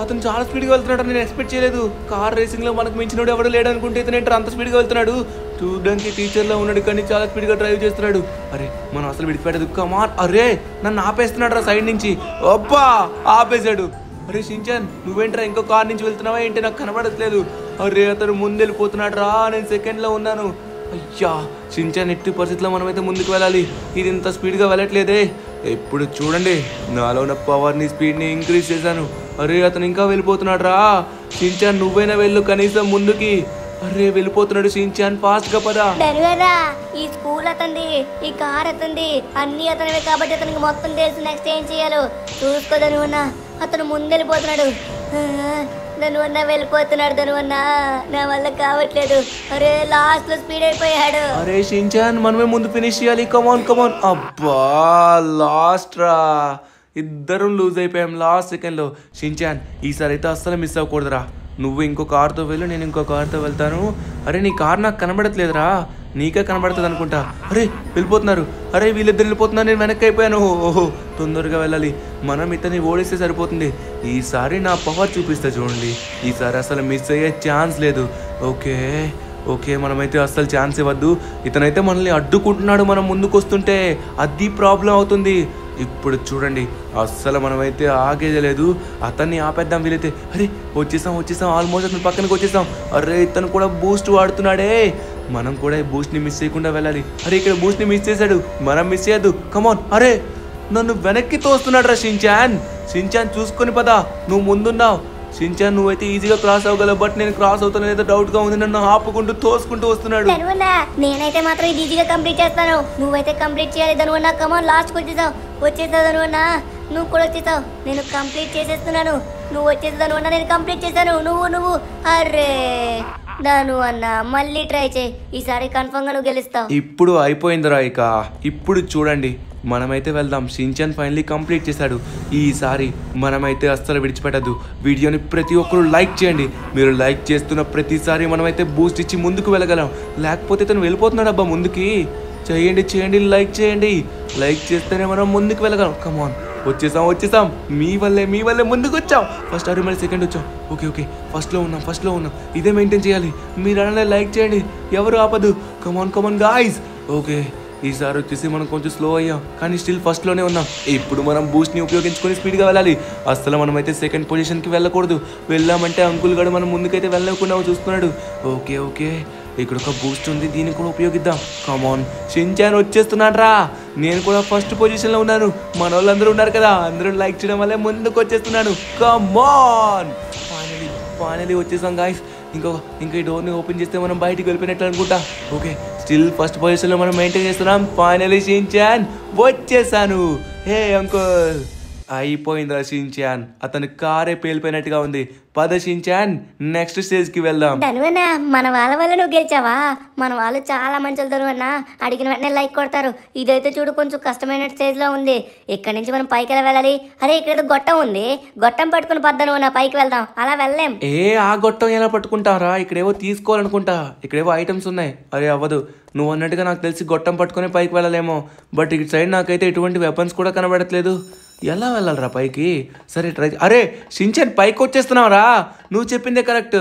అతను చాలా స్పీడ్గా వెళ్తున్నాడు. నేను ఎక్స్పెక్ట్ చేయలేదు. కార్ రేసింగ్ లో మనకు మించినోడు ఎవడు లేడు అనుకుంటే ఇతను అంత స్పీడ్గా వెళ్తున్నాడు. చూడడానికి టీచర్ లో ఉన్నాడు కానీ చాలా స్పీడ్గా డ్రైవ్ చేస్తున్నాడు. అరే మనం అసలు విడిచిపెట్టదు. కమాన్. అరే నన్ను ఆపేస్తున్నాడు రా సైడ్ నుంచి. అబ్బా ఆపేశాడు. అరే షించాన్ నువ్వేంట్రా ఇంకో కార్ నుంచి వెళ్తున్నావా ఏంటి? నాకు కనబడట్లేదు. అరే అతను ముందు వెళ్ళిపోతున్నాడు రా. నేను సెకండ్లో ఉన్నాను. అయ్యా షించాన్ ఎట్టి పరిస్థితిలో మనమైతే ముందుకు వెళ్ళాలి. ఇది ఇంత స్పీడ్గా వెళ్ళట్లేదే. ఇప్పుడు చూడండి నాలో ఉన్న పవర్ని స్పీడ్ని ఇంక్రీజ్ చేశాను. అరే అతను ఇంకా వెళ్ళిపోతున్నాడు రా. షించాన్ నువ్వైనా వెళ్ళు కనీసం ముందుకి. అరే వెళ్ళిపోతున్నాడు షించాన్ ఫాస్ట్గా పదా. ధనువరా ఈ స్కూల్ అతంది, ఈ కార్ అతంది, అన్ని అతనివే కాబట్టి అతనికి మొత్తం తెలుసు నెక్స్ట్ ఏం చేయాలో. చూసుకో ధనువన్న అతను ముందెళ్ళిపోతున్నాడు. ధనువన్న వెళ్ళిపోతున్నాడు. ధనువన్న నా వల్ల కావట్లేదు. అరే లాస్ట్ లో స్పీడ్ అయిపోయాడు. అరే షించాన్ మనమే ముందు ఫినిష్ చేయాలి. కమాన్ అబ్బా లాస్ట్ రా. ఇద్దరం లూజ్ అయిపోయాం లాస్ట్ సెకండ్లో. షించాన్ ఈసారి అయితే అస్సలు మిస్ అవ్వకూడదురా. నువ్వు ఇంకో కార్తో వెళ్ళు, నేను ఇంకో కార్తో వెళ్తాను. అరే నీ కార్ నాకు కనబడట్లేదురా. నీకే కనబడుతుంది అనుకుంటా. అరే వెళ్ళిపోతున్నారు. అరే వీళ్ళిద్దరు వెళ్ళిపోతున్నారు. నేను వెనక్కి అయిపోయాను. ఓహో తొందరగా వెళ్ళాలి. మనం ఇతన్ని ఓడిస్తే సరిపోతుంది. ఈసారి నా పవర్ చూపిస్తా చూడండి. ఈసారి అసలు మిస్ అయ్యే ఛాన్స్ లేదు. ఓకే మనమైతే అస్సలు ఛాన్స్ ఇవ్వద్దు. ఇతనైతే మనల్ని అడ్డుకుంటున్నాడు మనం ముందుకు వస్తుంటే. అది ప్రాబ్లం అవుతుంది. ఇప్పుడు చూడండి అస్సలు మనమైతే ఆగేదే లేదు. అతన్ని ఆపేద్దాం వీలైతే. అరే వచ్చేసాం ఆల్మోస్ట్ అతని పక్కనకి వచ్చేసాం. అరే ఇతను కూడా బూస్ట్ వాడుతున్నాడే. మనం కూడా ఈ బూస్ట్ని మిస్ చేయకుండా వెళ్ళాలి. అరే ఇక్కడ బూస్ట్ని మిస్ చేశాడు. మనం మిస్ చేయద్దు. కమాన్. అరే నన్ను వెనక్కి తోస్తున్నాడు రా షించాన్ చూసుకొని పదా. నువ్వు ముందున్నావు షించాన్. నువ్వైతే ఈజీగా క్రాస్ అవ్వగలవు. బట్ నేను క్రాస్ అవుతాను ఏదో డౌట్ గా ఉంది. నన్ను ఆపుకుంటూ తోసుకుంటూ వస్తున్నాడు. ధనువన్న నేనైతే మాత్రం ఇది ఈజీగా కంప్లీట్ చేస్తాను. నువ్వైతే కంప్లీట్ చేయాలి ధనువన్న. కమాన్ లాస్ట్కి వచ్చేసావు ధనువన్న. నువ్వు కూడా వచ్చేసావు. నేను కంప్లీట్ చేసేస్తున్నాను. నువ్వు వచ్చేసి ధనువన్న. నేను కంప్లీట్ చేశాను. నువ్వు అరే ధనువన్న మళ్ళీ ట్రై చేయి. ఈసారి కన్ఫర్మ్ గా నువ్వు గెలుస్తావు. ఇప్పుడు అయిపోయిందిరా. ఇక ఇప్పుడు చూడండి మనమైతే వెళ్దాం. షించాన్ ఫైనలీ కంప్లీట్ చేశాడు. ఈసారి మనమైతే అస్సలు విడిచిపెట్టద్దు. వీడియోని ప్రతి ఒక్కరు లైక్ చేయండి. మీరు లైక్ చేస్తున్న ప్రతిసారి మనమైతే బూస్ట్ ఇచ్చి ముందుకు వెళ్ళగలం. లేకపోతే తను వెళ్ళిపోతున్నాడు అబ్బా ముందుకి. చేయండి లైక్ చేయండి. లైక్ చేస్తేనే మనం ముందుకు వెళ్ళగలం. కమాన్ వచ్చేసాం. మీ వల్లే ముందుకు వచ్చాం. ఫస్ట్ ఆరు మళ్ళీ సెకండ్ వచ్చాం. ఓకే ఫస్ట్లో ఉన్నాం. ఇదే మెయింటైన్ చేయాలి. మీరు అలానే లైక్ చేయండి. ఎవరు ఆపదు. Come on guys. ఓకే ఈసారి వచ్చేసి మనం కొంచెం స్లో అయ్యాం కానీ స్టిల్ ఫస్ట్లోనే ఉన్నాం. ఇప్పుడు మనం బూస్ట్ని ఉపయోగించుకొని స్పీడ్గా వెళ్ళాలి. అస్సలు మనమైతే సెకండ్ పొజిషన్కి వెళ్ళకూడదు. వెళ్ళామంటే అంకుల్ గడు మనం ముందుకైతే వెళ్ళకుండా చూస్తున్నాడు. ఓకే ఇక్కడ ఒక బూస్ట్ ఉంది. దీన్ని కూడా ఉపయోగిద్దాం. కమాన్ షించాన్ వచ్చేస్తున్నాడు రా. నేను కూడా ఫస్ట్ పొజిషన్లో ఉన్నాను. మన వాళ్ళందరూ ఉన్నారు కదా. అందరూ లైక్ చేయడం వల్లే ముందుకు వచ్చేస్తున్నాను. కమాన్ ఫైనలీ వచ్చేసాం గాయ్స్. ఇంకా ఈ డోర్ని ఓపెన్ చేస్తే మనం బయటికి వెళ్ళిపోయినట్లు అనుకుంటా. ఓకే స్టిల్ ఫస్ట్ పొజిషన్లో మనం మెయింటైన్ చేస్తున్నాం. ఫైనలీ షించాన్ వచ్చేసాను. హే అంకుల్ అయిపోయిందిరా షించాన్. అతని కారే పేలిపోయినట్టుగా ఉంది. పద షించాన్ నెక్స్ట్ స్టేజ్కి వెళ్దాం. ధనువన్న మన వాళ్ళ వల్ల నువ్వు గెలిచావా? మన వాళ్ళు చాలా మంచి ధనువన్న. అడిగిన వెంటనే లైక్ కొడతారు. ఇదైతే చూడు కొంచెం కష్టమైన స్టేజ్ లో ఉంది. ఇక్కడ నుంచి మనం పైకి ఎలా వెళ్ళాలి? అరే ఇక్కడ గొట్టం ఉంది. గొట్టం పట్టుకుని పద్దను నా పైకి వెళ్దాం. అలా వెళ్ళలేం. ఆ గొట్టం ఎలా పట్టుకుంటారా? ఇక్కడేవో తీసుకోవాలనుకుంటా. ఇక్కడేవో ఐటమ్స్ ఉన్నాయి. అరే అవ్వదు. నువ్వు అన్నట్టుగా నాకు తెలిసి గొట్టం పట్టుకుని పైకి వెళ్ళలేమో. బట్ ఇటు సైడ్ నాకైతే ఎటువంటి వెపన్స్ కూడా కనబడట్లేదు. ఎలా వెళ్ళాలరా పైకి? సరే ట్రై. అరే షించాన్ పైకి వచ్చేస్తున్నావురా. నువ్వు చెప్పిందే కరెక్ట్.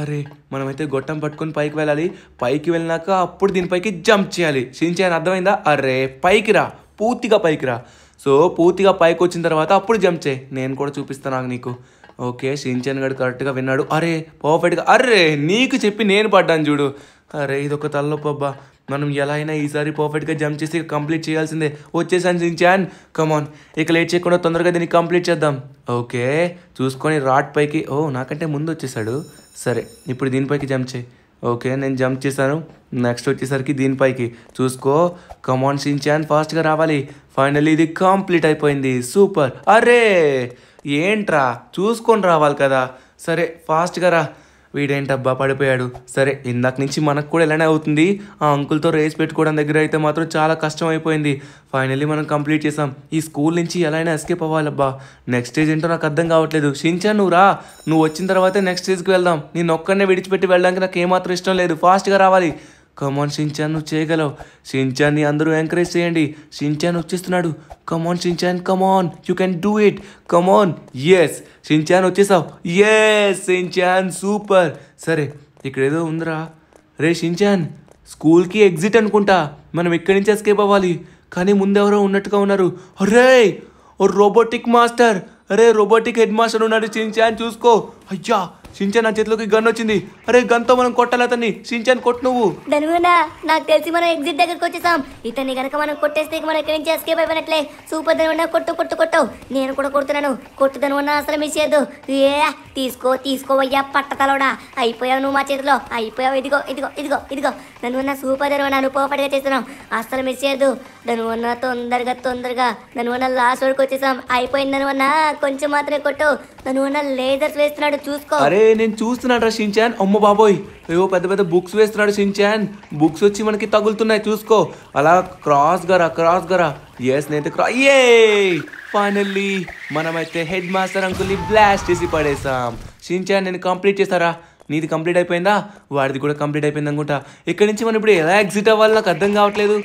అరే మనమైతే గొట్టం పట్టుకొని పైకి వెళ్ళాలి. పైకి వెళ్ళినాక అప్పుడు దీనిపైకి జంప్ చేయాలి. షించాన్ అర్థమైందా? అరే పైకి రా, పూర్తిగా పైకి రా. సో పూర్తిగా పైకి వచ్చిన తర్వాత అప్పుడు జంప్ చేయి. నేను కూడా చూపిస్తాను నీకు. ఓకే షించాన్ గడు కరెక్ట్గా విన్నాడు. అరే పర్ఫెక్ట్గా. అరే నీకు చెప్పి నేను పడ్డాను చూడు. అరే ఇదొక తలనొప్పి అబ్బా. మనం ఎలా అయినా ఈసారి పర్ఫెక్ట్గా జంప్ చేసి కంప్లీట్ చేయాల్సిందే. వచ్చేసాను షిన్చాన్, కమాన్. ఇక లేట్ చేయకుండా తొందరగా దీన్ని కంప్లీట్ చేద్దాం. ఓకే, చూసుకొని రాడ్ పైకి. ఓ, నాకంటే ముందు వచ్చేసాడు. సరే, ఇప్పుడు దీనిపైకి జంప్ చేయి. ఓకే, నేను జంప్ చేశాను. నెక్స్ట్ వచ్చేసరికి దీనిపైకి చూసుకో. కమాన్ షిన్చాన్, ఫాస్ట్గా రావాలి. ఫైనల్లీ ఇది కంప్లీట్ అయిపోయింది. సూపర్. అరే ఏంట్రా, చూసుకొని రావాలి కదా. సరే ఫాస్ట్గా రా. వీడేంటబ్బా పడిపోయాడు. సరే, ఇందాక నుంచి మనకు కూడా ఇలానే అవుతుంది. ఆ అంకుల్తో రేస్ పెట్టుకోవడం దగ్గర అయితే మాత్రం చాలా కష్టం అయిపోయింది. ఫైనల్లీ మనం కంప్లీట్ చేసాం. ఈ స్కూల్ నుంచి ఎలా అయినా ఎస్కేప్ అవ్వాలబ్బా. నెక్స్ట్ స్టేజ్ ఏంటో నాకు అర్థం కావట్లేదు. షిన్చాన్ నువ్వు రా, నువ్వు వచ్చిన తర్వాతే నెక్స్ట్ స్టేజ్కి వెళ్దాం. నేను ఒక్కడనే విడిచిపెట్టి వెళ్ళడానికి నాకు ఏమాత్రం ఇష్టం లేదు. ఫాస్ట్గా రావాలి. కమాన్ షిన్చాన్, నువ్వు చేయగలవు. షిన్చాన్ని అందరూ ఎంకరేజ్ చేయండి. షిన్చాన్ వచ్చేస్తున్నాడు. Come on Shinchan, come on, you can do it. Come on. Yes Shinchan, వచ్చేసావు. Yes Shinchan, super. సరే, ఇక్కడ ఏదో ఉందిరా. రే షిన్చాన్, స్కూల్కి ఎగ్జిట్ అనుకుంటా. మనం ఇక్కడి నుంచి ఎస్కేప్ అవ్వాలి. కానీ ముందెవరో ఉన్నట్టుగా ఉన్నారు. అరే, ఓ రోబోటిక్ మాస్టర్. అరే, రోబోటిక్ హెడ్ మాస్టర్ ఉన్నాడు. షిన్చాన్ చూసుకో. అయ్యా షిన్చాన్, నా చేతిలోకి గన్ వచ్చింది. అరే, గన్తో మనం కొట్టాలి అతన్ని. షిన్చాన్ కొట్టు నువ్వు. ధనువన్నా, నాకు తెలిసి మనం ఎగ్జిట్ దగ్గరకు వచ్చేసాం. ఇతన్ని కనుక మనం కొట్టేస్తే మనం ఇక్కడి నుంచి ఎస్కేప్ అయిపోయినట్లే. సూపర్ ధనువన్నా, కొట్టు కొట్టు కొట్టు. నేను కూడా కొడుతున్నాను. కొట్టు ధనువన్నా, అసలు మిస్ చేయద్దు. తీసుకోవయ్యా పట్టతలోడా. అయిపోయావు నువ్వు మా చేతిలో. అయిపోయావు. ఇదిగో ఇదిగో ఇదిగో ఇదిగో. ధనువన్నా, సూపర్ ధనువన్నా, నువ్వు పర్ఫెక్ట్గా చేస్తున్నావు. అసలు మిస్ చేయద్దు ధనువన్నా. తొందరగా ధనువన్నా, లాస్ట్ వరకు వచ్చేసాం. అయిపోయింది ధనువన్నా, కొంచెం మాత్రమే కొట్టు. ధనువన్నా లేజర్స్ వేస్తున్నాడు, చూసుకో. అరే, నేను చూస్తున్నాడు రా షిన్చాన్. అమ్మ బాబోయ్, ఏవో పెద్ద పెద్ద బుక్స్ వేస్తున్నాడు షిన్చాన్. బుక్స్ వచ్చి మనకి తగులుతున్నాయి, చూసుకో. అలా క్రాస్ గా. ఎస్, నేనైతే ఫైనల్లీ మనమైతే హెడ్ మాస్టర్ అంకుల్ని బ్లాస్ట్ చేసి పడేసాం. షిన్చాన్, నేను కంప్లీట్ చేశారా? నీది కంప్లీట్ అయిపోయిందా? వాడిది కూడా కంప్లీట్ అయిపోయింది అనుకుంటా. ఇక్కడి నుంచి మనం ఇప్పుడు ఎలా ఎగ్జిట్ అవ్వాలో నాకు అర్థం కావట్లేదు.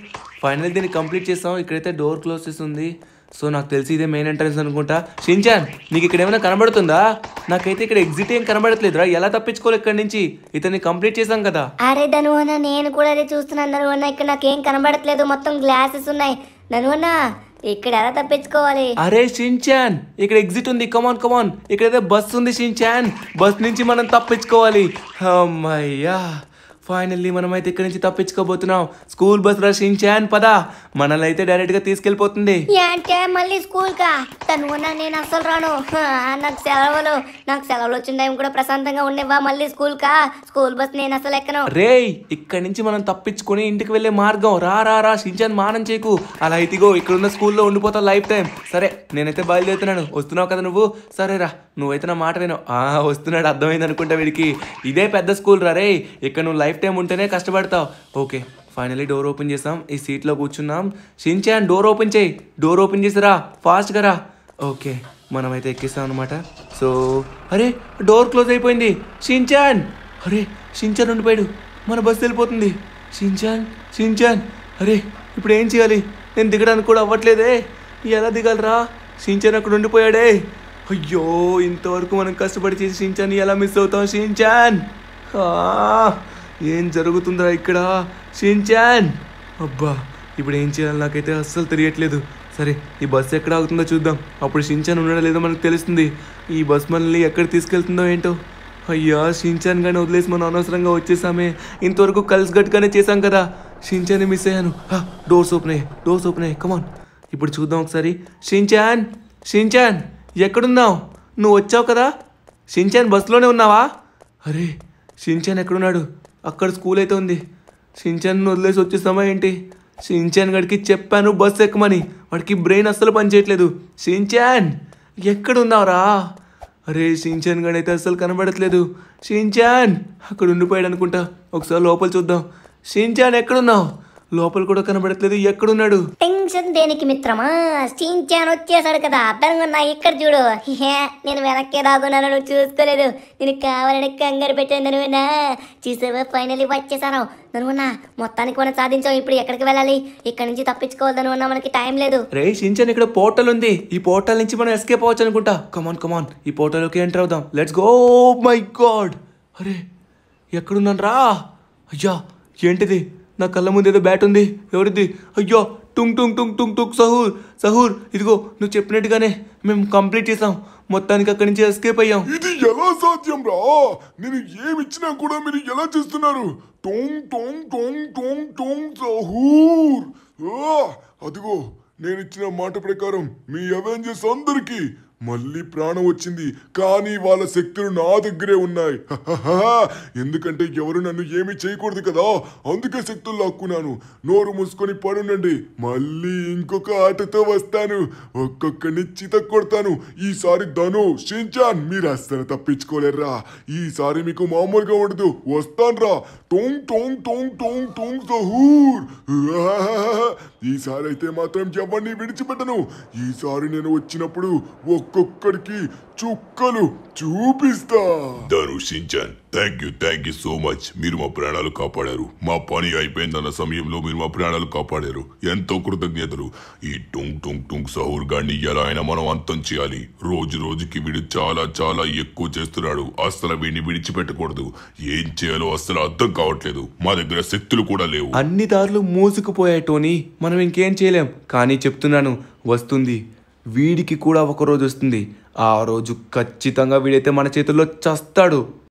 ఫైనల్లీ దీన్ని కంప్లీట్ చేస్తాం. ఇక్కడైతే డోర్ క్లోజ్ చేసి ఉంది. సో నాకు తెలిసి ఇదే మెయిన్ ఎంట్రన్స్ అనుకుంటా. షిన్చాన్, నీకు ఇక్కడ ఏమైనా కనబడుతుందా? నాకైతే ఇక్కడ ఎగ్జిట్ ఏం కనబడట్లేదురా. ఎలా తప్పించుకోవాలి ఇక్కడి నుంచి? ఇతన్ని కంప్లీట్ చేసాం కదా. అరే ధనువన్నా, నేను కూడా అదే చూస్తున్నాను ధనువన్నా. ఇక్కడ నాకేం కనబడట్లేదు, మొత్తం గ్లాసెస్ ఉన్నాయి. ధనువన్నా, ఇక్కడ ఎలా తప్పించుకోవాలి? అరే షిన్చాన్, ఇక్కడ ఎగ్జిట్ ఉంది. కమాన్. ఇక్కడైతే బస్ ఉంది షిన్చాన్. బస్ నుంచి మనం తప్పించుకోవాలి. అమ్మయ్యా, ఫైనల్లీ మనమైతే ఇక్కడి నుంచి తప్పించుకోబోతున్నాం. స్కూల్ బస్ రా షిన్చాన్, పదా. మనల్ని అయితే డైరెక్ట్ గా తీసుకెళ్లిపోతుంది. అంటే మళ్ళీ స్కూల్ కా? తనువన్నా, నేను అస్సలు రాను. నాకు సెలవులు వచ్చిన టైం కూడా ప్రశాంతంగా ఉండేవా? మళ్ళీ స్కూల్ కా? స్కూల్ బస్ నేను అసలు ఎక్కను. రేయ్, ఇక్కడి నుంచి మనం తప్పించుకొని ఇంటికి వెళ్లే మార్గం. రా షిన్చాన్, మానం చేయకు. అలా అయితేగో ఇక్కడున్న స్కూల్లో ఉండిపోతావు లైఫ్ టైం. సరే, నేనైతే బయలుదేరుతున్నాను. వస్తున్నావు కదా నువ్వు? సరేరా, నువ్వైతే నా మాట విను. వస్తున్నాడు, అర్థమైంది అనుకుంటా వీడికి. ఇదే పెద్ద స్కూల్ రా. రే, ఇక్కడ నువ్వు లైఫ్ టైం ఉంటేనే కష్టపడతావు. ఓకే, ఫైనల్లీ డోర్ ఓపెన్ చేసాం. ఈ సీట్లో కూర్చున్నాం. షిన్చాన్, డోర్ ఓపెన్ చేయి. డోర్ ఓపెన్ చేసిరా, ఫాస్ట్గా రా. ఓకే, మనమైతే ఎక్కిస్తాం అనమాట. సో అరే, డోర్ క్లోజ్ అయిపోయింది. షిన్చాన్, అరే షిన్చాన్ ఉండిపోయాడు. మన బస్సు వెళ్ళిపోతుంది. షిన్చాన్, అరే ఇప్పుడు ఏం చేయాలి? నేను దిగడానికి కూడా అవ్వట్లేదే. ఎలా దిగాలరా? షిన్చాన్ అక్కడ ఉండిపోయాడే. అయ్యో, ఇంతవరకు మనం కష్టపడి చేసి షిన్చాన్ ఎలా మిస్ అవుతాం? షిన్చాన్, ఏం జరుగుతుందిరా ఇక్కడ? షిన్చాన్, అబ్బా, ఇప్పుడు ఏం చేయాలి నాకైతే అస్సలు తెలియట్లేదు. సరే, ఈ బస్సు ఎక్కడ ఆగుతుందో చూద్దాం. అప్పుడు షిన్చాన్ ఉన్నాడో లేదో మనకు తెలుస్తుంది. ఈ బస్ మనల్ని ఎక్కడ తీసుకెళ్తుందో ఏంటో. అయ్యా, షిన్చాన్ గానే వదిలేసి మనం అనవసరంగా వచ్చేసామే. ఇంతవరకు కలిసిగట్టుగానే చేసాం కదా. షిన్చాన్ మిస్ అయ్యాను. డోర్స్ ఓపెన్ అయ్యాయి. కమాన్, ఇప్పుడు చూద్దాం ఒకసారి. షిన్చాన్, ఎక్కడున్నావు? నువ్వు వచ్చావు కదా. షిన్చాన్, బస్సులోనే ఉన్నావా? అరే, షిన్చాన్ ఎక్కడున్నాడు? అక్కడ స్కూల్ అయితే ఉంది. షిన్చాన్ వదిలేసి వచ్చేస్తామా ఏంటి? షిన్చాన్ గడికి చెప్పాను బస్సు ఎక్కమని. వాడికి బ్రెయిన్ అస్సలు పనిచేయట్లేదు. షిన్చాన్, ఎక్కడున్నావురా? అరే, షిన్చాన్ గడి అయితే అస్సలు కనబడట్లేదు. షిన్చాన్ అక్కడ ఉండిపోయాడు అనుకుంటా. ఒకసారి లోపల చూద్దాం. షిన్చాన్, ఎక్కడున్నావు? లోపల కూడా కనబడట్లేదు. ఎక్కడున్నాడు? టెన్షన్ దేనికి మిత్రమా? షిన్చాన్ వచ్చేసాడు కదా. అర్థంగా ఇక్కడ చూడు. నేను వెనక్కి రాకున్నాను, నువ్వు చూసుకోలేదు. నేను కావాలని కంగారు పెట్టాను. నువ్వునా చూసావా? ఫైనల్లీ వచ్చేసాను. నువ్వున్నా మొత్తానికి మనం సాధించాం. ఇప్పుడు ఎక్కడికి వెళ్ళాలి? ఇక్కడ నుంచి తప్పించుకోవాలి. నువ్వున్నా, మనకి టైం లేదు. రే షిన్చాన్, ఇక్కడ పోర్టల్ ఉంది. ఈ పోర్టల్ నుంచి మనం ఎస్కేప్ అవ్వచ్చు అనుకుంటా. కమాన్, ఈ పోర్టల్లోకి ఎంటర్ అవుదాం. Let's go. మై గాడ్, అరే ఎక్కడున్నాను రా? అయ్యా, ఏంటిది? నా కళ్ళ ముందు ఏదో బ్యాట్ ఉంది. ఎవరిది? అయ్యో, టుంగ్ సహూర్, ఇదిగో నువ్వు చెప్పినట్టుగానే మేము కంప్లీట్ చేసాం. మొత్తానికి అక్కడి నుంచి ఎస్కేప్ అయ్యాం. ఇది ఎలా సాధ్యం రా? నేను ఏమి ఇచ్చినా కూడా మీరు ఎలా చేస్తున్నారు? Tung tung tung tung tung sahur. అదిగో నేను ఇచ్చిన మాట ప్రకారం మీ అవెంజర్స్ అందరికీ మళ్ళీ ప్రాణం వచ్చింది. కానీ వాళ్ళ శక్తులు నా దగ్గరే ఉన్నాయి. ఎందుకంటే ఎవరు నన్ను ఏమీ చేయకూడదు కదా, అందుకే శక్తులు లాక్కున్నాను. నోరు మూసుకొని పడుండండి, మళ్ళీ ఇంకొక ఆటతో వస్తాను. ఒక్కొక్కని చిత కొడతాను. ఈసారి ధను, షించాన్ మీరు అస్సలు తప్పించుకోలేర్రా. ఈసారి మీకు మామూలుగా ఉండదు. వస్తాన్రా. Tung tung tung tung tung sahur. ఈసారి అయితే మాత్రం ఎవరిని విడిచిపెట్టను. ఈసారి నేను వచ్చినప్పుడు ఒక్కొక్కడికి చుక్కలు చూపిస్తా. ధనుషించాన్ థ్యాంక్ యూ సో మచ్. మీరు మా ప్రాణాలు కాపాడారు. మా పని అయిపోయిందన్న సమయంలో మీరు మా ప్రాణాలు కాపాడారు. ఎంతో కృతజ్ఞతలు. ఈ టుంగ్ టుంగ్ టుంగ్ సహూర్ గాడిని ఎలా అయినా మనం అంతం చేయాలి. రోజు రోజుకి వీడు చాలా చాలా ఎక్కువ చేస్తున్నాడు. అస్సలు వీడిని విడిచిపెట్టకూడదు. ఏం చేయాలో అస్సలు అర్థం కావట్లేదు. మా దగ్గర శక్తులు కూడా లేవు. అన్ని దారులు మూసుకుపోయాయి టోనీ, మనం ఇంకేం చేయలేం. కానీ చెప్తున్నాను, వస్తుంది. వీడికి కూడా ఒక రోజు వస్తుంది. ఆ రోజు ఖచ్చితంగా వీడైతే మన చేతుల్లో చస్తాడు.